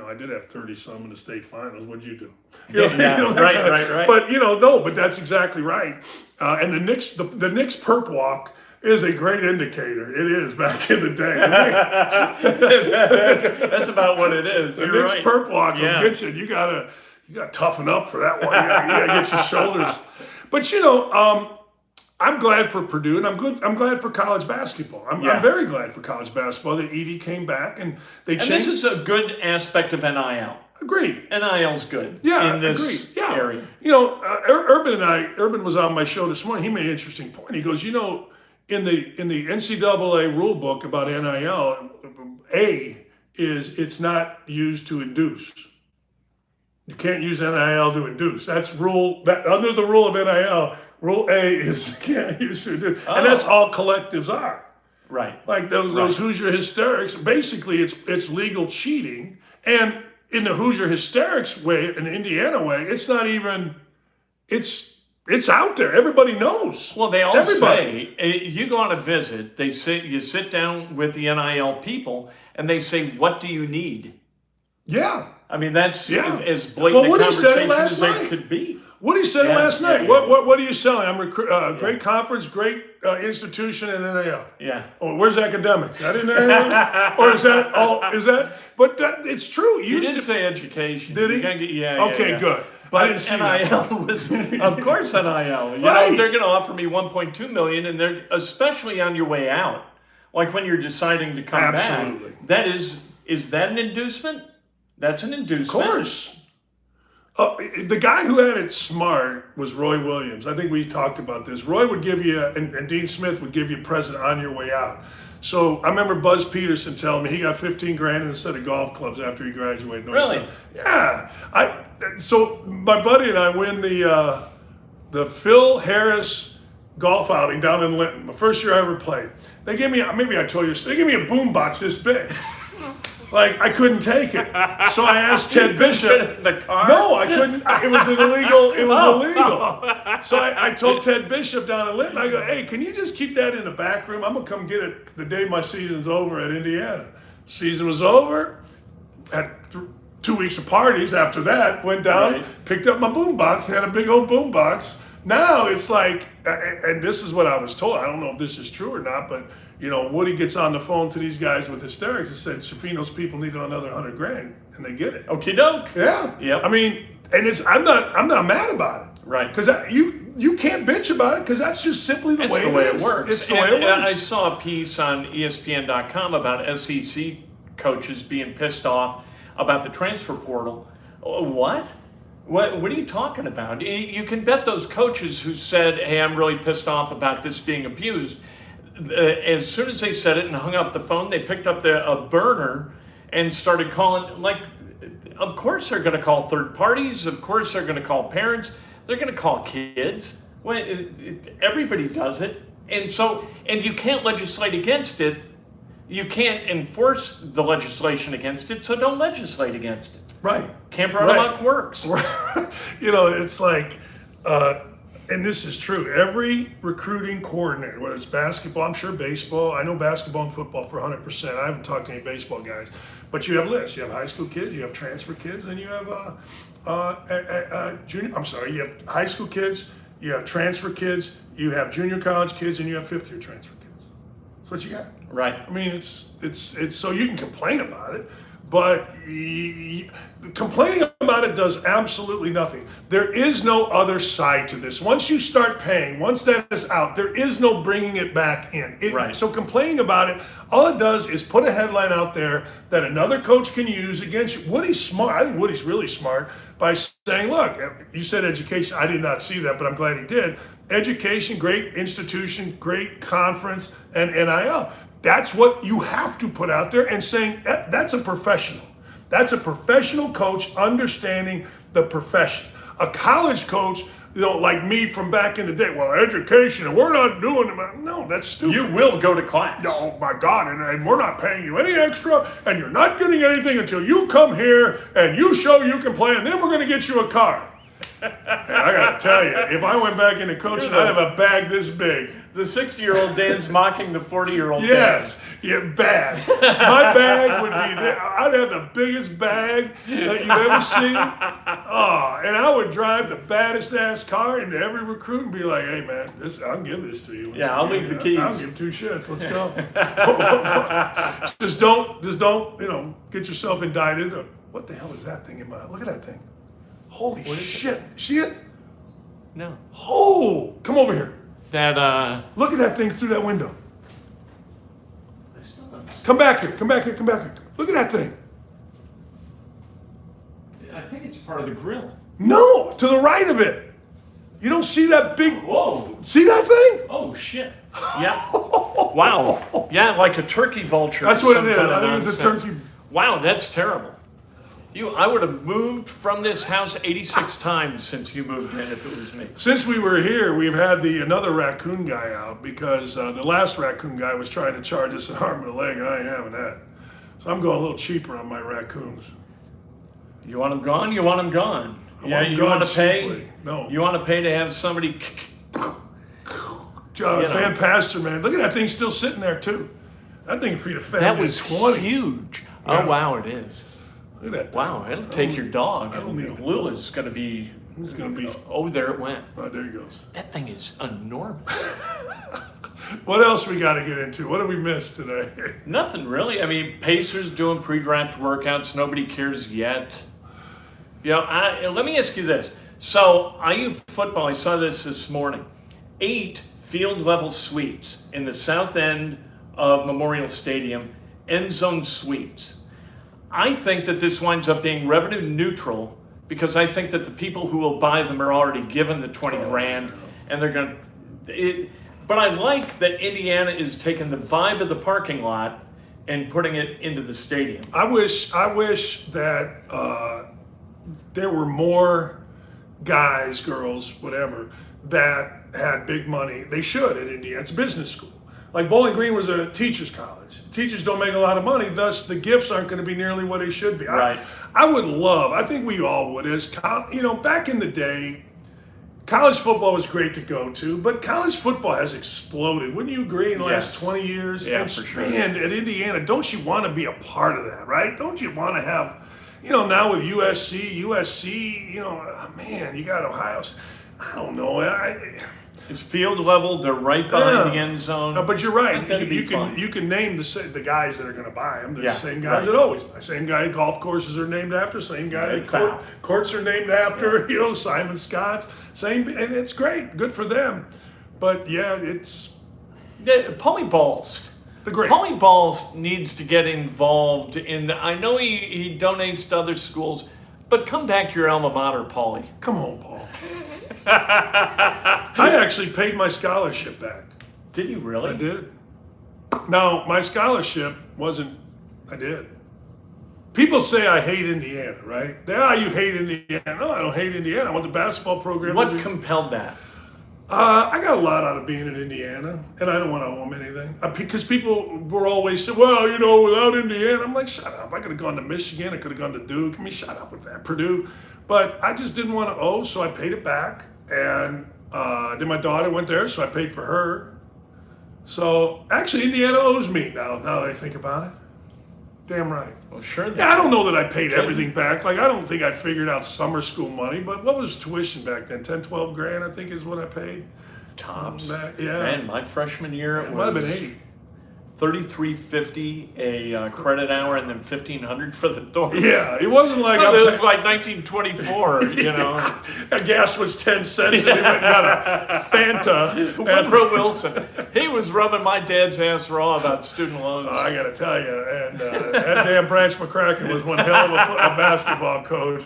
I did have 30-some in the state finals. What'd you do? Right. But no, but that's exactly right. And the Knicks perp walk is a great indicator. It is back in the day. That's about what it is. The Knicks perp walk will get you. You gotta toughen up for that one. You gotta get your shoulders. But I'm glad for Purdue, and I'm glad for college basketball. I'm very glad for college basketball that Edey came back and they changed. And this is a good aspect of NIL. Agreed. NIL's good. Yeah, in this agreed. Yeah. area. Urban was on my show this morning. He made an interesting point. He goes, in the NCAA rule book about NIL, it's not used to induce. You can't use NIL to induce. That's under the rule of NIL. Rule A is you can't use to induce, and that's all collectives are. Right. Like those Hoosier hysterics. Basically, it's legal cheating, and in the Hoosier hysterics way, in the Indiana way, it's not even. It's out there. Everybody knows. Well, they all say, you go on a visit, you sit down with the NIL people, and they say, what do you need? Yeah. I mean, that's as blatant a conversation as they could be. Woody said last night. Yeah. What are you selling? I'm great conference, great institution, and NIL. Yeah. Oh, where's academics? I didn't know. Or is that all? Is that? But it's true. He didn't say education. Did he? Okay, good. But NIL was, of course, NIL. If they're going to offer me $1.2 million, and they're especially on your way out, like when you're deciding to come back. That is that an inducement? That's an inducement. Of course. The guy who had it smart was Roy Williams. I think we talked about this. Roy would give you, and Dean Smith would give you a present on your way out. So I remember Buzz Peterson telling me he got $15,000 in a set of golf clubs after he graduated. Really? Yeah. So my buddy and I win the Phil Harris golf outing down in Linton. The first year I ever played. They gave me, maybe I told you, they gave me a boom box this big. Like, I couldn't take it. So I asked Ted Bishop. In the car? No, I couldn't. It was illegal. Illegal. So I told Ted Bishop down in Linton, I go, hey, can you just keep that in the back room? I'm going to come get it the day my season's over at Indiana. Season was over. Had 2 weeks of parties after that. Went down, picked up my boom box, had a big old boom box. Now it's like, and this is what I was told. I don't know if this is true or not, but Woody gets on the phone to these guys with hysterics and said, Shafino's people need another $100,000, and they get it. Okie doke. Yeah. Yep. I mean, and I'm not mad about it. Right. Because you can't bitch about it because that's just simply the way it works. It's the way it works. I saw a piece on ESPN.com about SEC coaches being pissed off about the transfer portal. What? What are you talking about? You can bet those coaches who said, hey, I'm really pissed off about this being abused, as soon as they said it and hung up the phone, they picked up a burner and started calling. Like, of course they're going to call third parties. Of course they're going to call parents. They're going to call kids. Well, everybody does it. And you can't legislate against it. You can't enforce the legislation against it, so don't legislate against it. Right. Camp Runamuck works. You know, it's like, and this is true, every recruiting coordinator, whether it's basketball, I'm sure baseball, I know basketball and football for 100%. I haven't talked to any baseball guys, but you have lists. You have high school kids, you have transfer kids, and you have you have high school kids, you have transfer kids, you have junior college kids, and you have fifth-year transfer kids. That's what you got. Right. I mean, it's so you can complain about it, but complaining about it does absolutely nothing. There is no other side to this. Once you start paying, once that is out, there is no bringing it back in. Right. So complaining about it, all it does is put a headline out there that another coach can use against you. Woody's smart. I think Woody's really smart by saying, look, you said education. I did not see that, but I'm glad he did. Education, great institution, great conference, and NIL. That's what you have to put out there and saying that's a professional. That's a professional coach understanding the profession. A college coach, like me from back in the day, well, education, and we're not doing it. No, that's stupid. You will go to class. No, my God, and we're not paying you any extra, and you're not getting anything until you come here and you show you can play, and then we're going to get you a car. And I got to tell you, if I went back into coaching, I'd have a bag this big. The 60-year-old Dan's mocking the 40-year-old Yes, yeah, bag. My bag would be there. I'd have the biggest bag that you've ever seen. Oh, and I would drive the baddest ass car into every recruit and be like, hey man, I'll give this to you. Yeah, I'll leave the keys. I'll give two shits. Let's go. just don't, get yourself indicted. What the hell is that thing in my, look at that thing. Holy shit. See it? No. Oh, come over here. Look at that thing through that window. Come back here. Look at that thing. I think it's part of the grill. No, to the right of it. You don't see that big... Whoa. See that thing? Oh, shit. Yeah. Wow. Yeah, like a turkey vulture. That's what it is. I think it's a turkey... Wow, that's terrible. I would have moved from this house 86 times since you moved in if it was me. Since we were here, we've had another raccoon guy out because the last raccoon guy was trying to charge us an arm and a leg, and I ain't having that. So I'm going a little cheaper on my raccoons. You want them gone? You want them gone. You want to pay? No. You want to pay to have somebody... Van Pastor, man. Look at that thing still sitting there, too. That thing feed a family That was of 20. huge. Yeah. Oh, wow, it is. Look at that. Wow, it'll take your dog. I don't need Lula's going to be... Who's going to be... Oh, there it went. Oh, there he goes. That thing is enormous. What else we got to get into? What did we miss today? Nothing really. I mean, Pacers doing pre-draft workouts. Nobody cares yet. Let me ask you this. So, IU football, I saw this morning. 8 field-level suites in the south end of Memorial Stadium, end zone suites. I think that this winds up being revenue neutral because I think that the people who will buy them are already given the 20 grand and they're going to... But I like that Indiana is taking the vibe of the parking lot and putting it into the stadium. I wish that there were more guys, girls, whatever, that had big money. They should at Indiana. It's a business school. Like Bowling Green was a teacher's college. Teachers don't make a lot of money, thus the gifts aren't going to be nearly what they should be. Right. I would love, I think we all would, back in the day, college football was great to go to, but college football has exploded. Wouldn't you agree in the last 20 years? Yeah, for sure. Man, at Indiana, don't you want to be a part of that, right? Don't you want to have, now with USC, man, you got Ohio. I don't know. It's field level. They're right behind the end zone. But you're right. You can name the guys that are going to buy them. They're the same guys right. that always buy. Same guy golf courses are named after. Same guy courts are named after. Simon Scott's. Same, and it's great. Good for them. But yeah, it's poly balls. The great. Paulie Balls needs to get involved in I know he donates to other schools, but come back to your alma mater, Paulie. Come home, Paul. I actually paid my scholarship back. Did you really? I did. Now, my scholarship wasn't, I did. People say I hate Indiana, right? You hate Indiana. No, I don't hate Indiana. I went to basketball program. What compelled that? I got a lot out of being in Indiana, and I don't want to owe them anything. Because people were always saying, well, without Indiana, I'm like, shut up. I could have gone to Michigan. I could have gone to Duke. Shut up with that. Purdue. But I just didn't want to owe, so I paid it back. And then my daughter went there, so I paid for her. So actually, Indiana owes me now that I think about it. Damn right. Well, sure. Yeah, I don't know that I paid everything back. Like, I don't think I figured out summer school money, but what was tuition back then? 10, 12 grand, I think, is what I paid. Tops. Yeah. Man, my freshman year It might have was been 80. $33.50 a credit hour, and then $1,500 for the dorm. Yeah, it wasn't like It was like 1924, A gas was 10 cents and we went and got a Fanta. Woodrow Wilson, he was rubbing my dad's ass raw about student loans. I got to tell you, and that damn Branch McCracken was one hell of a basketball coach.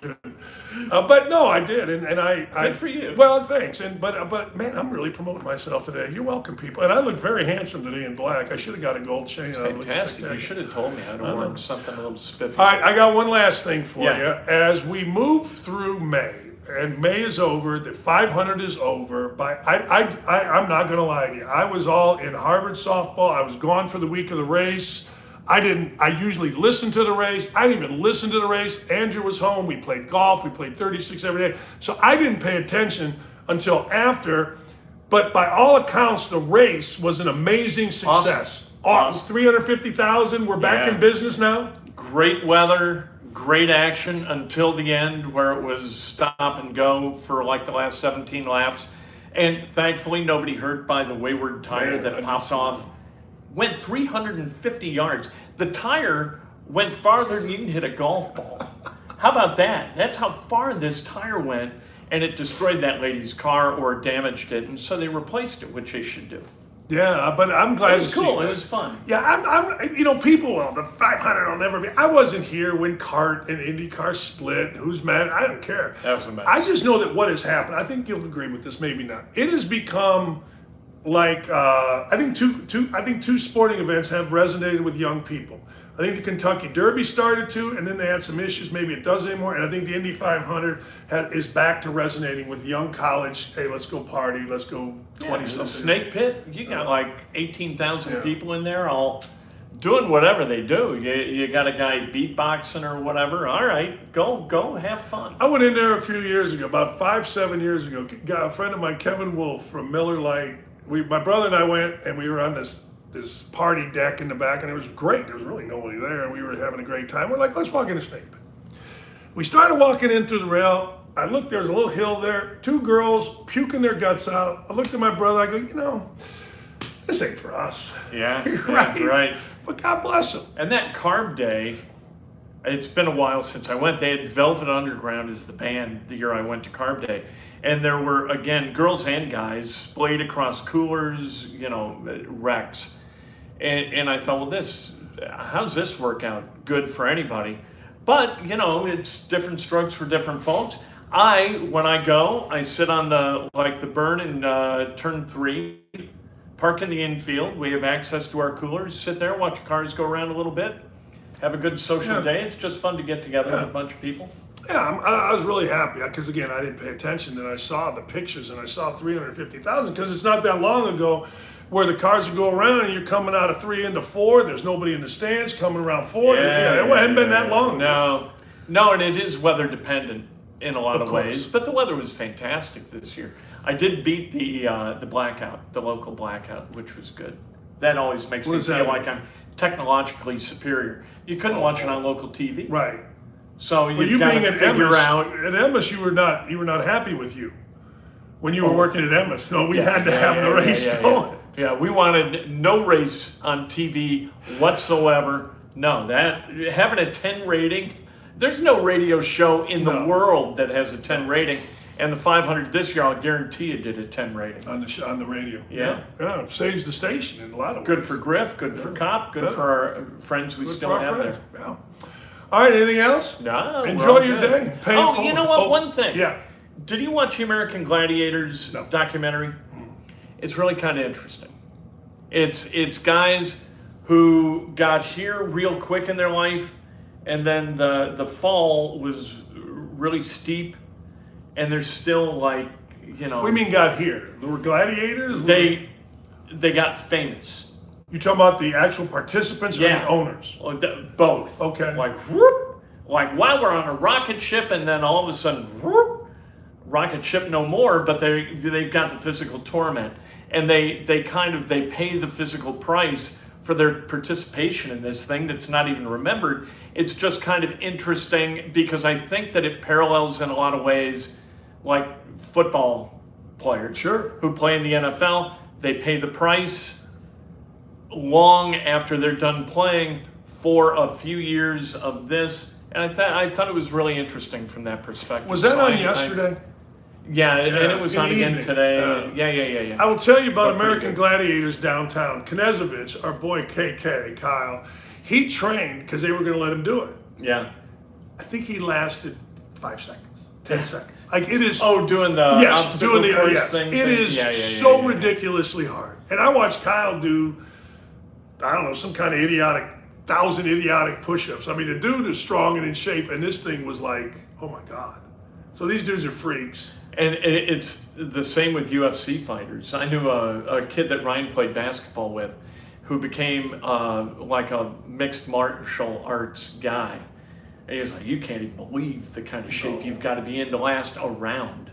But no, I did, and I Good for you. Well, thanks, but man, I'm really promoting myself today. You're welcome, people, and I look very handsome today in black. I should have got a gold chain. It's fantastic. You should have told me. I'd have worn something a little spiffy. All right, I got one last thing for Yeah. you. As we move through May, and May is over, the 500 is over. I'm not going to lie to you. I was all in Harvard softball. I was gone for the week of the race. I usually listen to the race. I didn't even listen to the race. Andrew was home. We played golf. We played 36 every day. So I didn't pay attention until after. But by all accounts, the race was an amazing success. Awesome. 350,000. We're back in business now. Great weather, great action until the end where it was stop and go for like the last 17 laps. And thankfully, nobody hurt by the wayward tire that popped off. Went 350 yards. The tire went farther than you can hit a golf ball. How about that? That's how far this tire went, and it destroyed that lady's car or damaged it, and so they replaced it, which they should do. Yeah, but I'm glad It was cool. It was fun. Yeah, I'm people, the 500 will never be. I wasn't here when CART and IndyCar split. Who's mad? I don't care. That was a mess. I just know that what has happened, I think you'll agree with this, maybe not. It has become like, I think two sporting events have resonated with young people. I think the Kentucky Derby started to, and then they had some issues. Maybe it doesn't anymore. And I think the Indy 500 is back to resonating with young college. Hey, let's go party. Let's go 20-something. Snake Pit, you got like 18,000 people in there all doing whatever they do. You got a guy beatboxing or whatever. All right, go have fun. I went in there a few years ago, about 5-7 years ago. Got a friend of mine, Kevin Wolf from Miller Lite. My brother and I went, and we were on this party deck in the back, and it was great. There was really nobody there, and we were having a great time. We're like, let's walk into Snake Pit. We started walking in through the rail. I looked, there was a little hill there, 2 girls puking their guts out. I looked at my brother, I go, this ain't for us. Yeah, right. But God bless them. And that Carb Day, it's been a while since I went. They had Velvet Underground as the band the year I went to Carb Day. And there were, again, girls and guys splayed across coolers, wrecks. And I thought, well, how's this work out? Good for anybody. But, it's different strokes for different folks. When I go, I sit on the burn in turn 3, park in the infield. We have access to our coolers, sit there, watch cars go around a little bit, have a good social day. It's just fun to get together with a bunch of people. Yeah, I was really happy because, again, I didn't pay attention, and I saw the pictures, and I saw 350,000 because it's not that long ago where the cars would go around and you're coming out of 3 into 4. There's nobody in the stands coming around 4. It hadn't been that long ago. No, and it is weather dependent in a lot of ways, but the weather was fantastic this year. I did beat the blackout, the local blackout, which was good. That always makes me feel like I'm technologically superior. You couldn't watch it on local TV. Right. So you got to figure out. At Emmis, you were not happy with you when you were working at Emmis. No, we had to have the race going. Yeah, we wanted no race on TV whatsoever. No, having a 10 rating. There's no radio show in the world that has a 10 rating. And the 500 this year, I'll guarantee you did a 10 rating. On the radio. Yeah. Yeah, it saves the station in a lot of ways. Good for Griff, good for Cop, good for our friends we Good still for our have friends. there. Yeah. All right, anything else? No, we're Enjoy all your good. day. Pay it Oh, forward. you know what? One thing. Yeah. Did you watch the American Gladiators documentary? It's really kind of interesting. It's guys who got here real quick in their life, and then the fall was really steep, and they're still like, you know. What do you mean got here? They were gladiators? They got famous. You talking about the actual participants or the owners? Both. Okay. Like whoop, like wow, we're on a rocket ship, and then all of a sudden whoop, rocket ship no more. But they've got the physical torment, and they pay the physical price for their participation in this thing that's not even remembered. It's just kind of interesting because I think that it parallels in a lot of ways like football players who play in the NFL. They pay the price long after they're done playing for a few years of this. And I thought it was really interesting from that perspective. Was that on yesterday? Yeah, and it was on again today. Yeah. I will tell you about American Gladiators downtown. Knezovich, our boy KK, Kyle, he trained because they were going to let him do it. Yeah. I think he lasted 5 seconds, 10 seconds. Like it is. Oh, doing the obstacle course thing. It is so ridiculously hard. And I watched Kyle do, I don't know, some kind of 1,000 idiotic push-ups. I mean, the dude is strong and in shape, and this thing was like, oh my God. So these dudes are freaks. And it's the same with UFC fighters. I knew a kid that Ryan played basketball with who became like a mixed martial arts guy. And he was like, you can't even believe the kind of shape you've got to be in to last a round.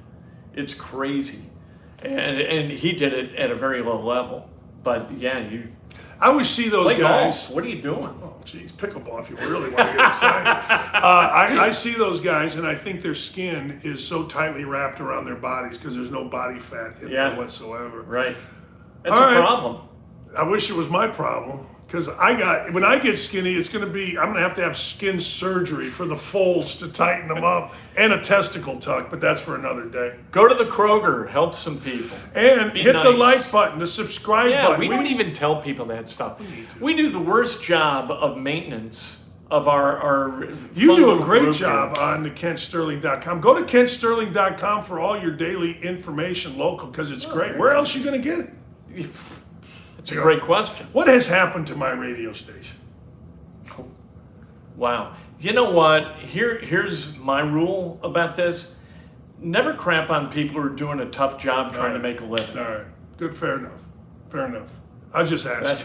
It's crazy. And he did it at a very low level. But yeah, I always see those play guys. Golf. What are you doing? Oh, geez, pickleball if you really want to get excited. I see those guys, and I think their skin is so tightly wrapped around their bodies because there's no body fat in there whatsoever. Right. That's a problem. I wish it was my problem because when I get skinny, I'm going to have skin surgery for the folds to tighten them up and a testicle tuck, but that's for another day. Go to the Kroger, help some people. And hit the like button, the subscribe button. We don't even tell people that stuff. We do the worst job of maintenance of our You do a great job on the KentSterling.com. Go to KentSterling.com for all your daily information local because it's great. Where else are you going to get it? It's a great question. What has happened to my radio station? Wow. You know what? Here's my rule about this. Never crap on people who are doing a tough job trying to make a living. All right. Good. Fair enough. I just asked.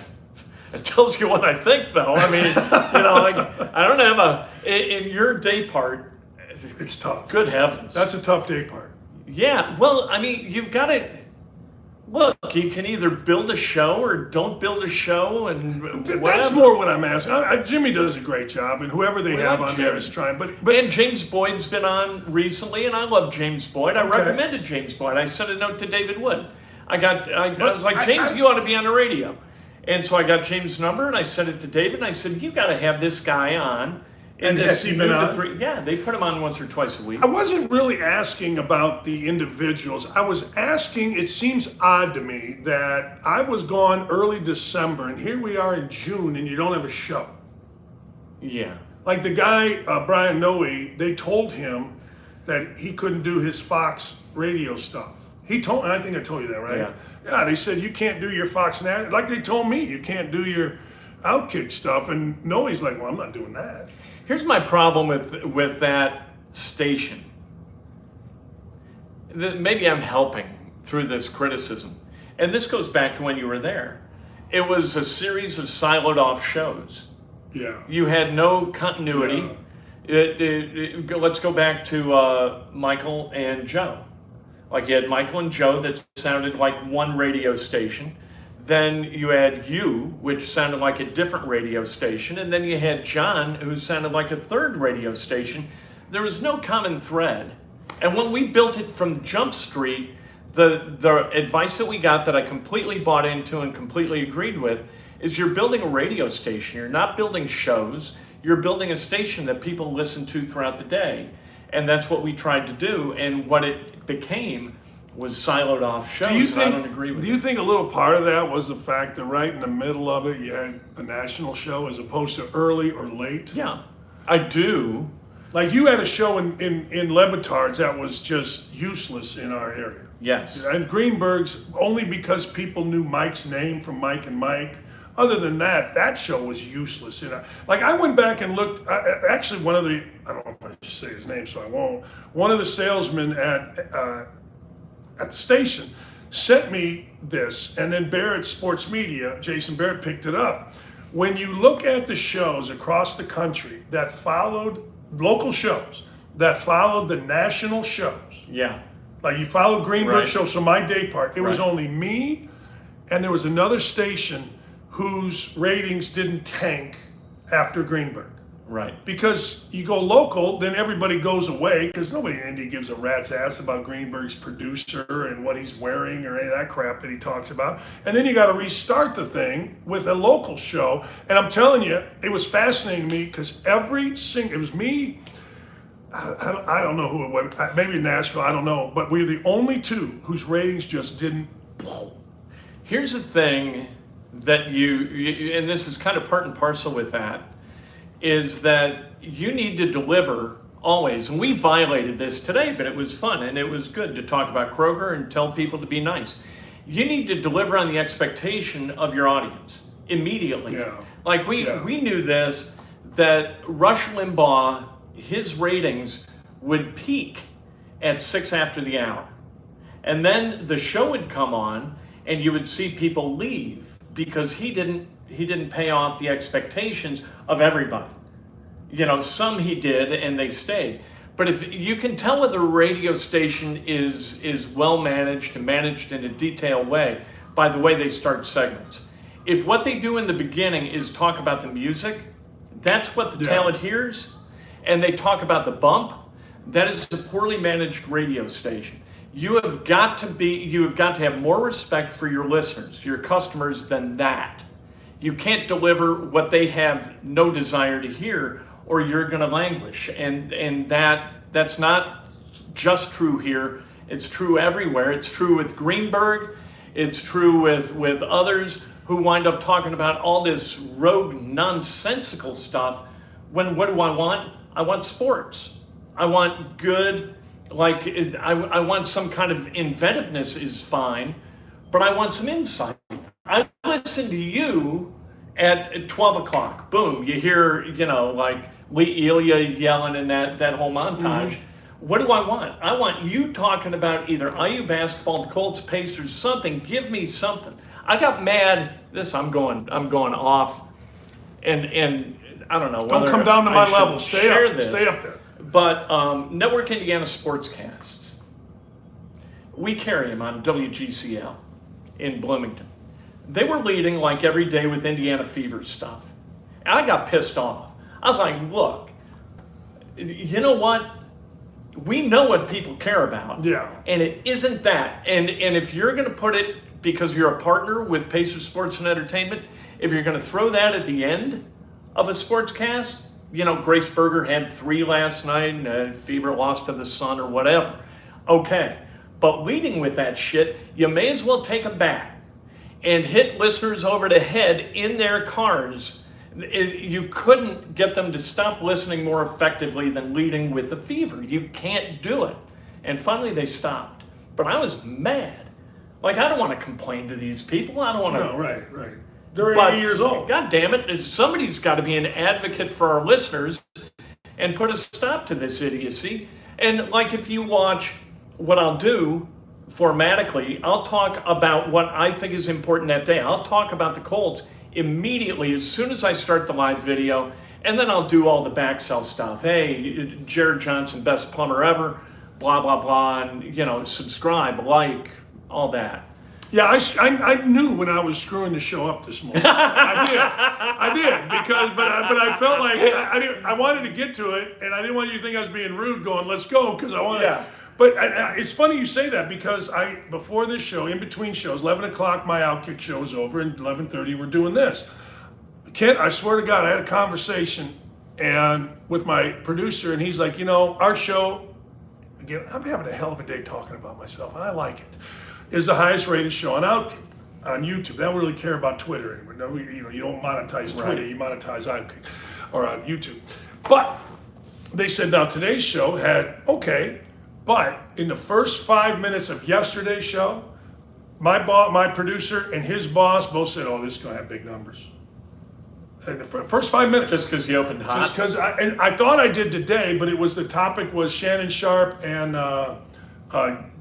It tells you what I think, though. I mean, I don't have in your day part. It's tough. Good heavens. That's a tough day part. Yeah. Well, I mean, you've got to. Look, you can either build a show or don't build a show, and that's whatever. more what I'm asking. Jimmy does a great job, and whoever they have on there is trying. But and James Boyd's been on recently, and I love James Boyd. I recommended James Boyd. I sent a note to David Wood. I was like, James, you ought to be on the radio. And so I got James' number, and I sent it to David, and I said, you got to have this guy on. And has he been on? Yeah, they put him on once or twice a week. I wasn't really asking about the individuals. I was asking, it seems odd to me that I was gone early December, and here we are in June, and you don't have a show. Yeah. Like the guy, Brian Noe, they told him that he couldn't do his Fox radio stuff. I think I told you that, right? Yeah. Yeah, they said, you can't do your Fox Nat. Like they told me, you can't do your Outkick stuff. And Noe's like, well, I'm not doing that. Here's my problem with that station. Maybe I'm helping through this criticism. And this goes back to when you were there. It was a series of siloed off shows. Yeah. You had no continuity. Yeah. Let's go back to Michael and Joe. Like you had Michael and Joe that sounded like one radio station. Then you had you, which sounded like a different radio station. And then you had John, who sounded like a third radio station. There was no common thread. And when we built it from Jump Street, the advice that we got that I completely bought into and completely agreed with is you're building a radio station. You're not building shows. You're building a station that people listen to throughout the day. And that's what we tried to do. And what it became was siloed off shows. Do you think, I don't agree with do you think a little part of that was the fact that right in the middle of it, you had a national show as opposed to early or late? Yeah, I do. Like you had a show in Levitards that was just useless in our area. Yes. And Greenberg's only because people knew Mike's name from Mike and Mike. Other than that, that show was useless. Like I went back and looked. Actually, one of the I don't know if I should say his name, so I won't. One of the salesmen at the station sent me this, and then Barrett Sports Media, Jason Barrett picked it up. When you look at the shows across the country that followed local shows that followed the national shows. Yeah. Like you followed Greenberg Right. show, so my day part, it was Right. only me, and there was another station whose ratings didn't tank after Greenberg. Right. Because you go local, then everybody goes away because nobody in Indy gives a rat's ass about Greenberg's producer and what he's wearing or any of that crap that he talks about. And then you got to restart the thing with a local show. And I'm telling you, it was fascinating to me because it was me. I don't know who it was, maybe Nashville, I don't know. But we were the only two whose ratings just didn't. Here's the thing that you and this is kind of part and parcel with that, is that you need to deliver always. And we violated this today, but it was fun and it was good to talk about Kroger and tell people to be nice. You need to deliver on the expectation of your audience immediately. Yeah. Like we knew this, that Rush Limbaugh, his ratings would peak at 6 after the hour. And then the show would come on and you would see people leave because he didn't pay off the expectations of everybody. You know, some he did and they stayed. But if you can tell whether a radio station is well managed and managed in a detailed way by the way they start segments. If what they do in the beginning is talk about the music, that's what the talent hears, and they talk about the bump, that is a poorly managed radio station. You have got to have more respect for your listeners, your customers than that. You can't deliver what they have no desire to hear, or you're going to languish. And that's not just true here. It's true everywhere. It's true with Greenberg. It's true with others who wind up talking about all this rogue, nonsensical stuff. When what do I want? I want sports. I want good. I want some kind of inventiveness is fine, but I want some insight. I listen to you at 12 o'clock. Boom, you hear, like Lee Elia yelling in that whole montage. Mm-hmm. What do I want? I want you talking about either IU basketball, the Colts, Pacers, something. Give me something. I got mad. I'm going off, and I don't know. Don't come down to my level. Stay up there. But Network Indiana Sportscasts, we carry them on WGCL in Bloomington. They were leading like every day with Indiana Fever stuff. And I got pissed off. I was like, look, you know what? We know what people care about. Yeah. And it isn't that. And if you're going to put it because you're a partner with Pacers Sports and Entertainment, if you're going to throw that at the end of a sportscast, Grace Berger had 3 last night, and Fever lost to the Sun or whatever. Okay. But leading with that shit, you may as well take a bat and hit listeners over the head in their cars. You couldn't get them to stop listening more effectively than leading with the Fever. You can't do it. And finally they stopped. But I was mad. Like, I don't want to complain to these people. I don't want to. No, right. They're 80 years old. God damn it. Somebody's got to be an advocate for our listeners and put a stop to this idiocy. And like, if you watch what I'll do formatically, I'll talk about what I think is important that day. I'll talk about the Colts immediately as soon as I start the live video, and then I'll do all the back sell stuff. Hey, Jared Johnson, best plumber ever, blah, blah, blah, and, subscribe, like, all that. Yeah, I knew when I was screwing the show up this morning. I did because but I felt like I wanted to get to it, and I didn't want you to think I was being rude going, let's go, because I wanted. Yeah. But it's funny you say that because before this show, in between shows, 11 o'clock my Outkick show is over, and 11:30 we're doing this. Kent, I swear to God, I had a conversation, and with my producer, and he's like, you know, our show, again, I'm having a hell of a day talking about myself, and I like it, is the highest rated show on YouTube. They don't really care about Twitter anymore. No, you don't monetize Twitter, you monetize or on YouTube. But they said, now today's show had, okay, but in the first 5 minutes of yesterday's show, my producer and his boss both said, oh, this is going to have big numbers. In the first 5 minutes. Just because you opened hot? Just because I thought I did today, but the topic was Shannon Sharp and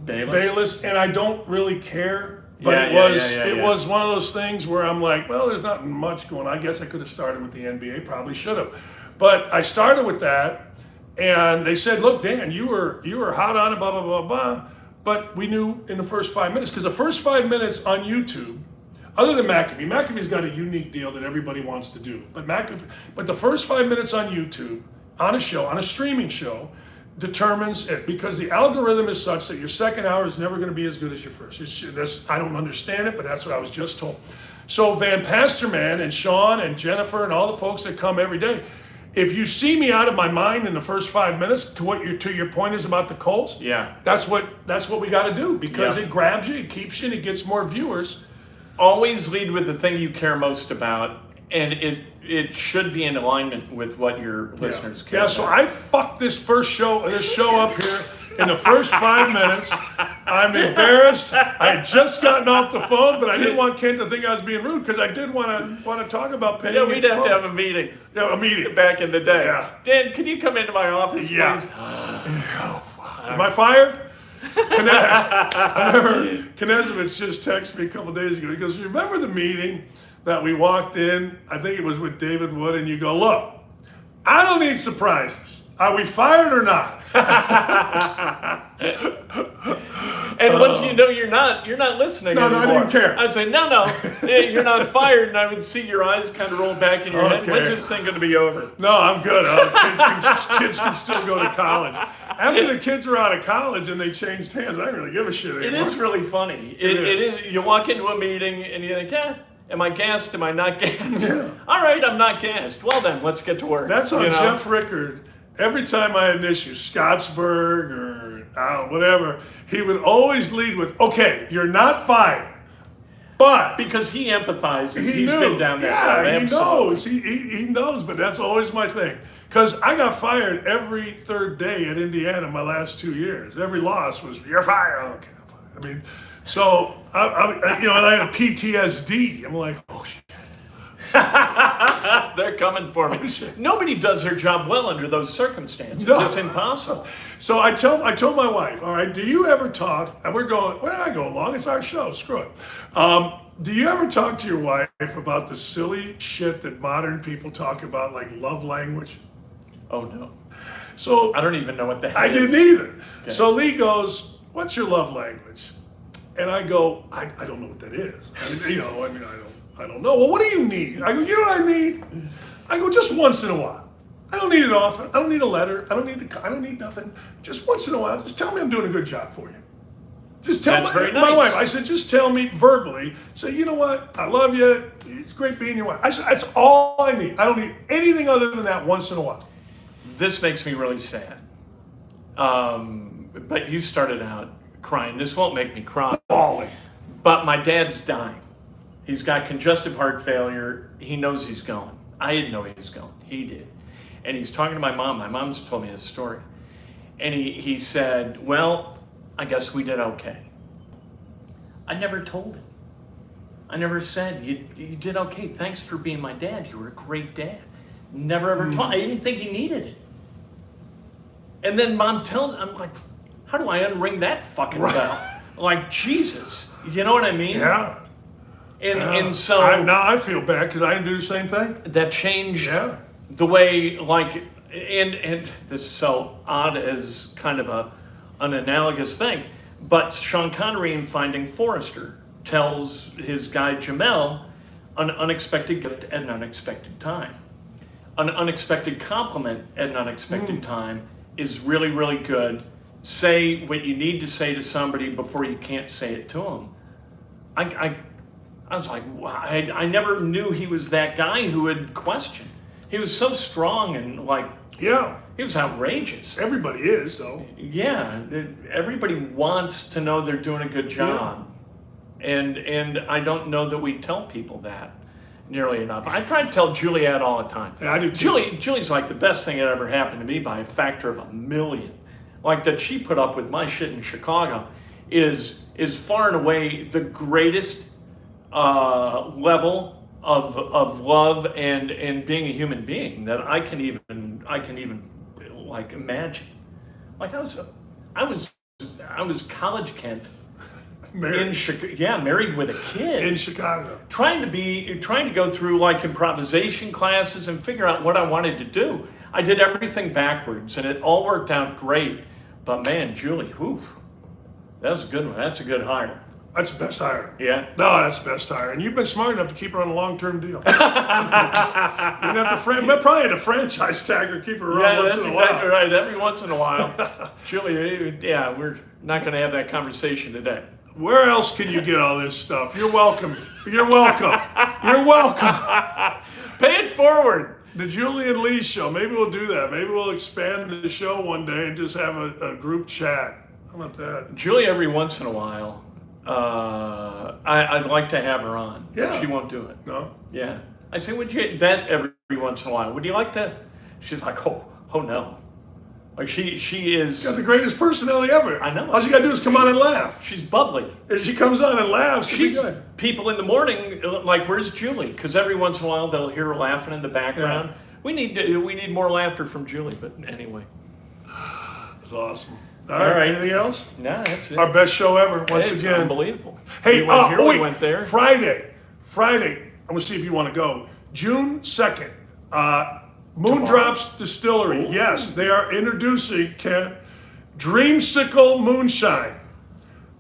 Bayless, and I don't really care. But it was one of those things where I'm like, well, there's not much going on. I guess I could have started with the NBA, probably should have. But I started with that, and they said, look, Dan, you were hot on it, blah, blah, blah, blah. But we knew in the first 5 minutes, because the first 5 minutes on YouTube, other than McAfee's got a unique deal that everybody wants to do. But the first 5 minutes on YouTube, on a streaming show, determines it, because the algorithm is such that your second hour is never going to be as good as your first. I don't understand it, but that's what I was just told. So Van Pasterman and Sean and Jennifer and all the folks that come every day, if you see me out of my mind in the first 5 minutes, to your point is about the Colts, that's what we got to do, because it grabs you, it keeps you, and it gets more viewers. Always lead with the thing you care most about, and it should be in alignment with what your listeners care about. So I fucked this show up here in the first 5 minutes. I'm embarrassed. I had just gotten off the phone, but I didn't want Kent to think I was being rude, because I did want to talk about paying. Yeah, we'd have to have a meeting. Yeah, a meeting. Back in the day. Yeah. Dan, can you come into my office, please? Oh, fuck. Am I fired? I remember Knezovich just texted me a couple days ago. He goes, remember the meeting that we walked in? I think it was with David Wood, and you go, look, I don't need surprises. Are we fired or not? And once you know you're not listening anymore. No, I didn't care. I'd say, no, you're not fired, and I would see your eyes kind of roll back in your head. When's this thing going to be over? No, I'm good. Kids can still go to college. After the kids are out of college and they changed hands, I don't really give a shit anymore. It is really funny. It is. You walk into a meeting and you think, am I gassed? Am I not gassed? Yeah. All right, I'm not gassed. Well then, let's get to work. That's on Jeff Rickard. Every time I had an issue, Scottsburg or whatever, he would always lead with, okay, you're not fired, but... Because he empathizes. He's been down that road. He knows. He knows, but that's always my thing. Because I got fired every third day at Indiana my last 2 years. Every loss was, you're fired. Okay. I mean, so, I had PTSD. I'm like, oh, shit. They're coming for me. Nobody does their job well under those circumstances. No. It's impossible. So I told my wife, all right, do you ever talk, and we're going, well, I go along, it's our show, screw it. Do you ever talk to your wife about the silly shit that modern people talk about, like love language? Oh, no. So I don't even know what the hell I didn't either. Okay. So Lee goes, what's your love language? And I go, I don't know what that is. I don't know. Well, what do you need? I go, you know what I need? I go, just once in a while. I don't need it often. I don't need a letter. I don't need nothing. Just once in a while, just tell me I'm doing a good job for you. Just tell my wife. I said, just tell me verbally. Say, you know what? I love you. It's great being your wife. I said, that's all I need. I don't need anything other than that once in a while. This makes me really sad. But you started out crying. This won't make me cry. Bawling. But my dad's dying. He's got congestive heart failure. He knows he's going. I didn't know he was going. He did. And he's talking to my mom. My mom's told me this story. And he said, well, I guess we did okay. I never told him. I never said, you did okay. Thanks for being my dad. You were a great dad. Never ever told. I didn't think he needed it. And then mom I'm like, how do I unring that fucking bell? Like, Jesus. You know what I mean? Yeah. And so now I feel bad because I didn't do the same thing. That changed the way, like, and this is so odd as kind of an analogous thing, but Sean Connery in Finding Forrester tells his guy Jamel an unexpected gift at an unexpected time. An unexpected compliment at an unexpected time is really, really good. Say what you need to say to somebody before you can't say it to them. I was like, wow, I never knew he was that guy who would question. He was so strong and like, Yeah. he was outrageous. Everybody is, though. Yeah, everybody wants to know they're doing a good job. And I don't know that we tell people that nearly enough. I try to tell Juliet all the time. Yeah, I do too. Julie's like the best thing that ever happened to me by a factor of 1,000,000. Like that she put up with my shit in Chicago is far and away the greatest level of love and being a human being that I can even like imagine. Like I was college Kent Married. in Chicago. Yeah, married with a kid In Chicago. trying to go through like improvisation classes and figure out what I wanted to do. I did everything backwards and it all worked out great. But man, Julie, whew, that was a good one. That's a good hire. That's the best hire. Yeah. No, that's the best hire. And you've been smart enough to keep her on a long-term deal. You didn't have to probably had a franchise tag her, keep her around once that's in a while. exactly right. Every once in a while. Julie, yeah, we're not going to have that conversation today. Where else can you get all this stuff? You're welcome. You're welcome. You're welcome. Pay it forward. The Julie and Lee show. Maybe we'll do that. Maybe we'll expand the show one day and just have a group chat. How about that? Julie, every once in a while, I'd like to have her on. Yeah. She won't do it. No? Yeah. I say, would you, that every once in a while, would you like to? She's like, oh no. Like she is. Got the greatest personality ever. I know. All you gotta do is come on and laugh. She's bubbly. And she comes on and laughs. She'll be She's good. people in the morning like, where's Julie? Because every once in a while they'll hear her laughing in the background. Yeah. We need more laughter from Julie. But anyway. It's awesome. All right. Anything else? No, that's it. Our best show ever, once It's again. unbelievable. Hey, we went here, wait, we went there. Friday. I'm gonna see if you want to go. June 2nd. Moondrops Distillery. Ooh. Yes, they are introducing Dreamsicle Moonshine.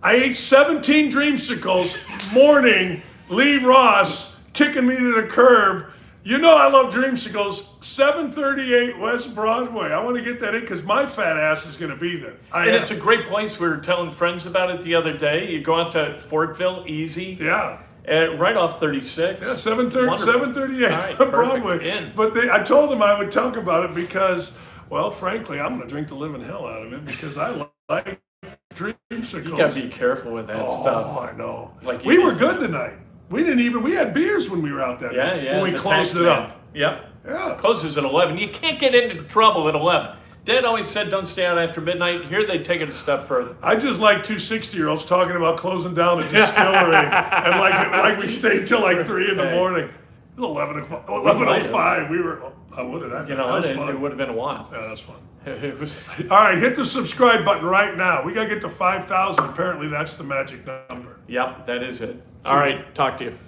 I ate 17 Dreamsicles morning. Lee Ross kicking me to the curb. You know I love Dreamsicles. 738 West Broadway. I want to get that in because my fat ass is going to be there. And it's a great place. We were telling friends about it the other day. You go out to Fortville, easy. Yeah. Right off 36. Yeah, 738 All right, Broadway. perfect. In. But I told them I would talk about it because, well, frankly, I'm going to drink the living hell out of it because I like Dreamsicles. You gotta be careful with that stuff. Oh, I know. Like we were good tonight. We had beers when we were out that night. Yeah. When we the closed tax it man. up. Yep. Yeah. Closes at 11. You can't get into trouble at 11. Dad always said don't stay out after midnight. Here they take it a step further. I just like two 60-years talking about closing down a distillery and like we stayed till like 3 in the morning. It was 11:05. We were. I would have. You know, that was fun. it would have been a while. Yeah, that's fun. It was. All right, hit the subscribe button right now. We got to get to 5,000. Apparently, that's the magic number. Yep, that is it. All right, talk to you.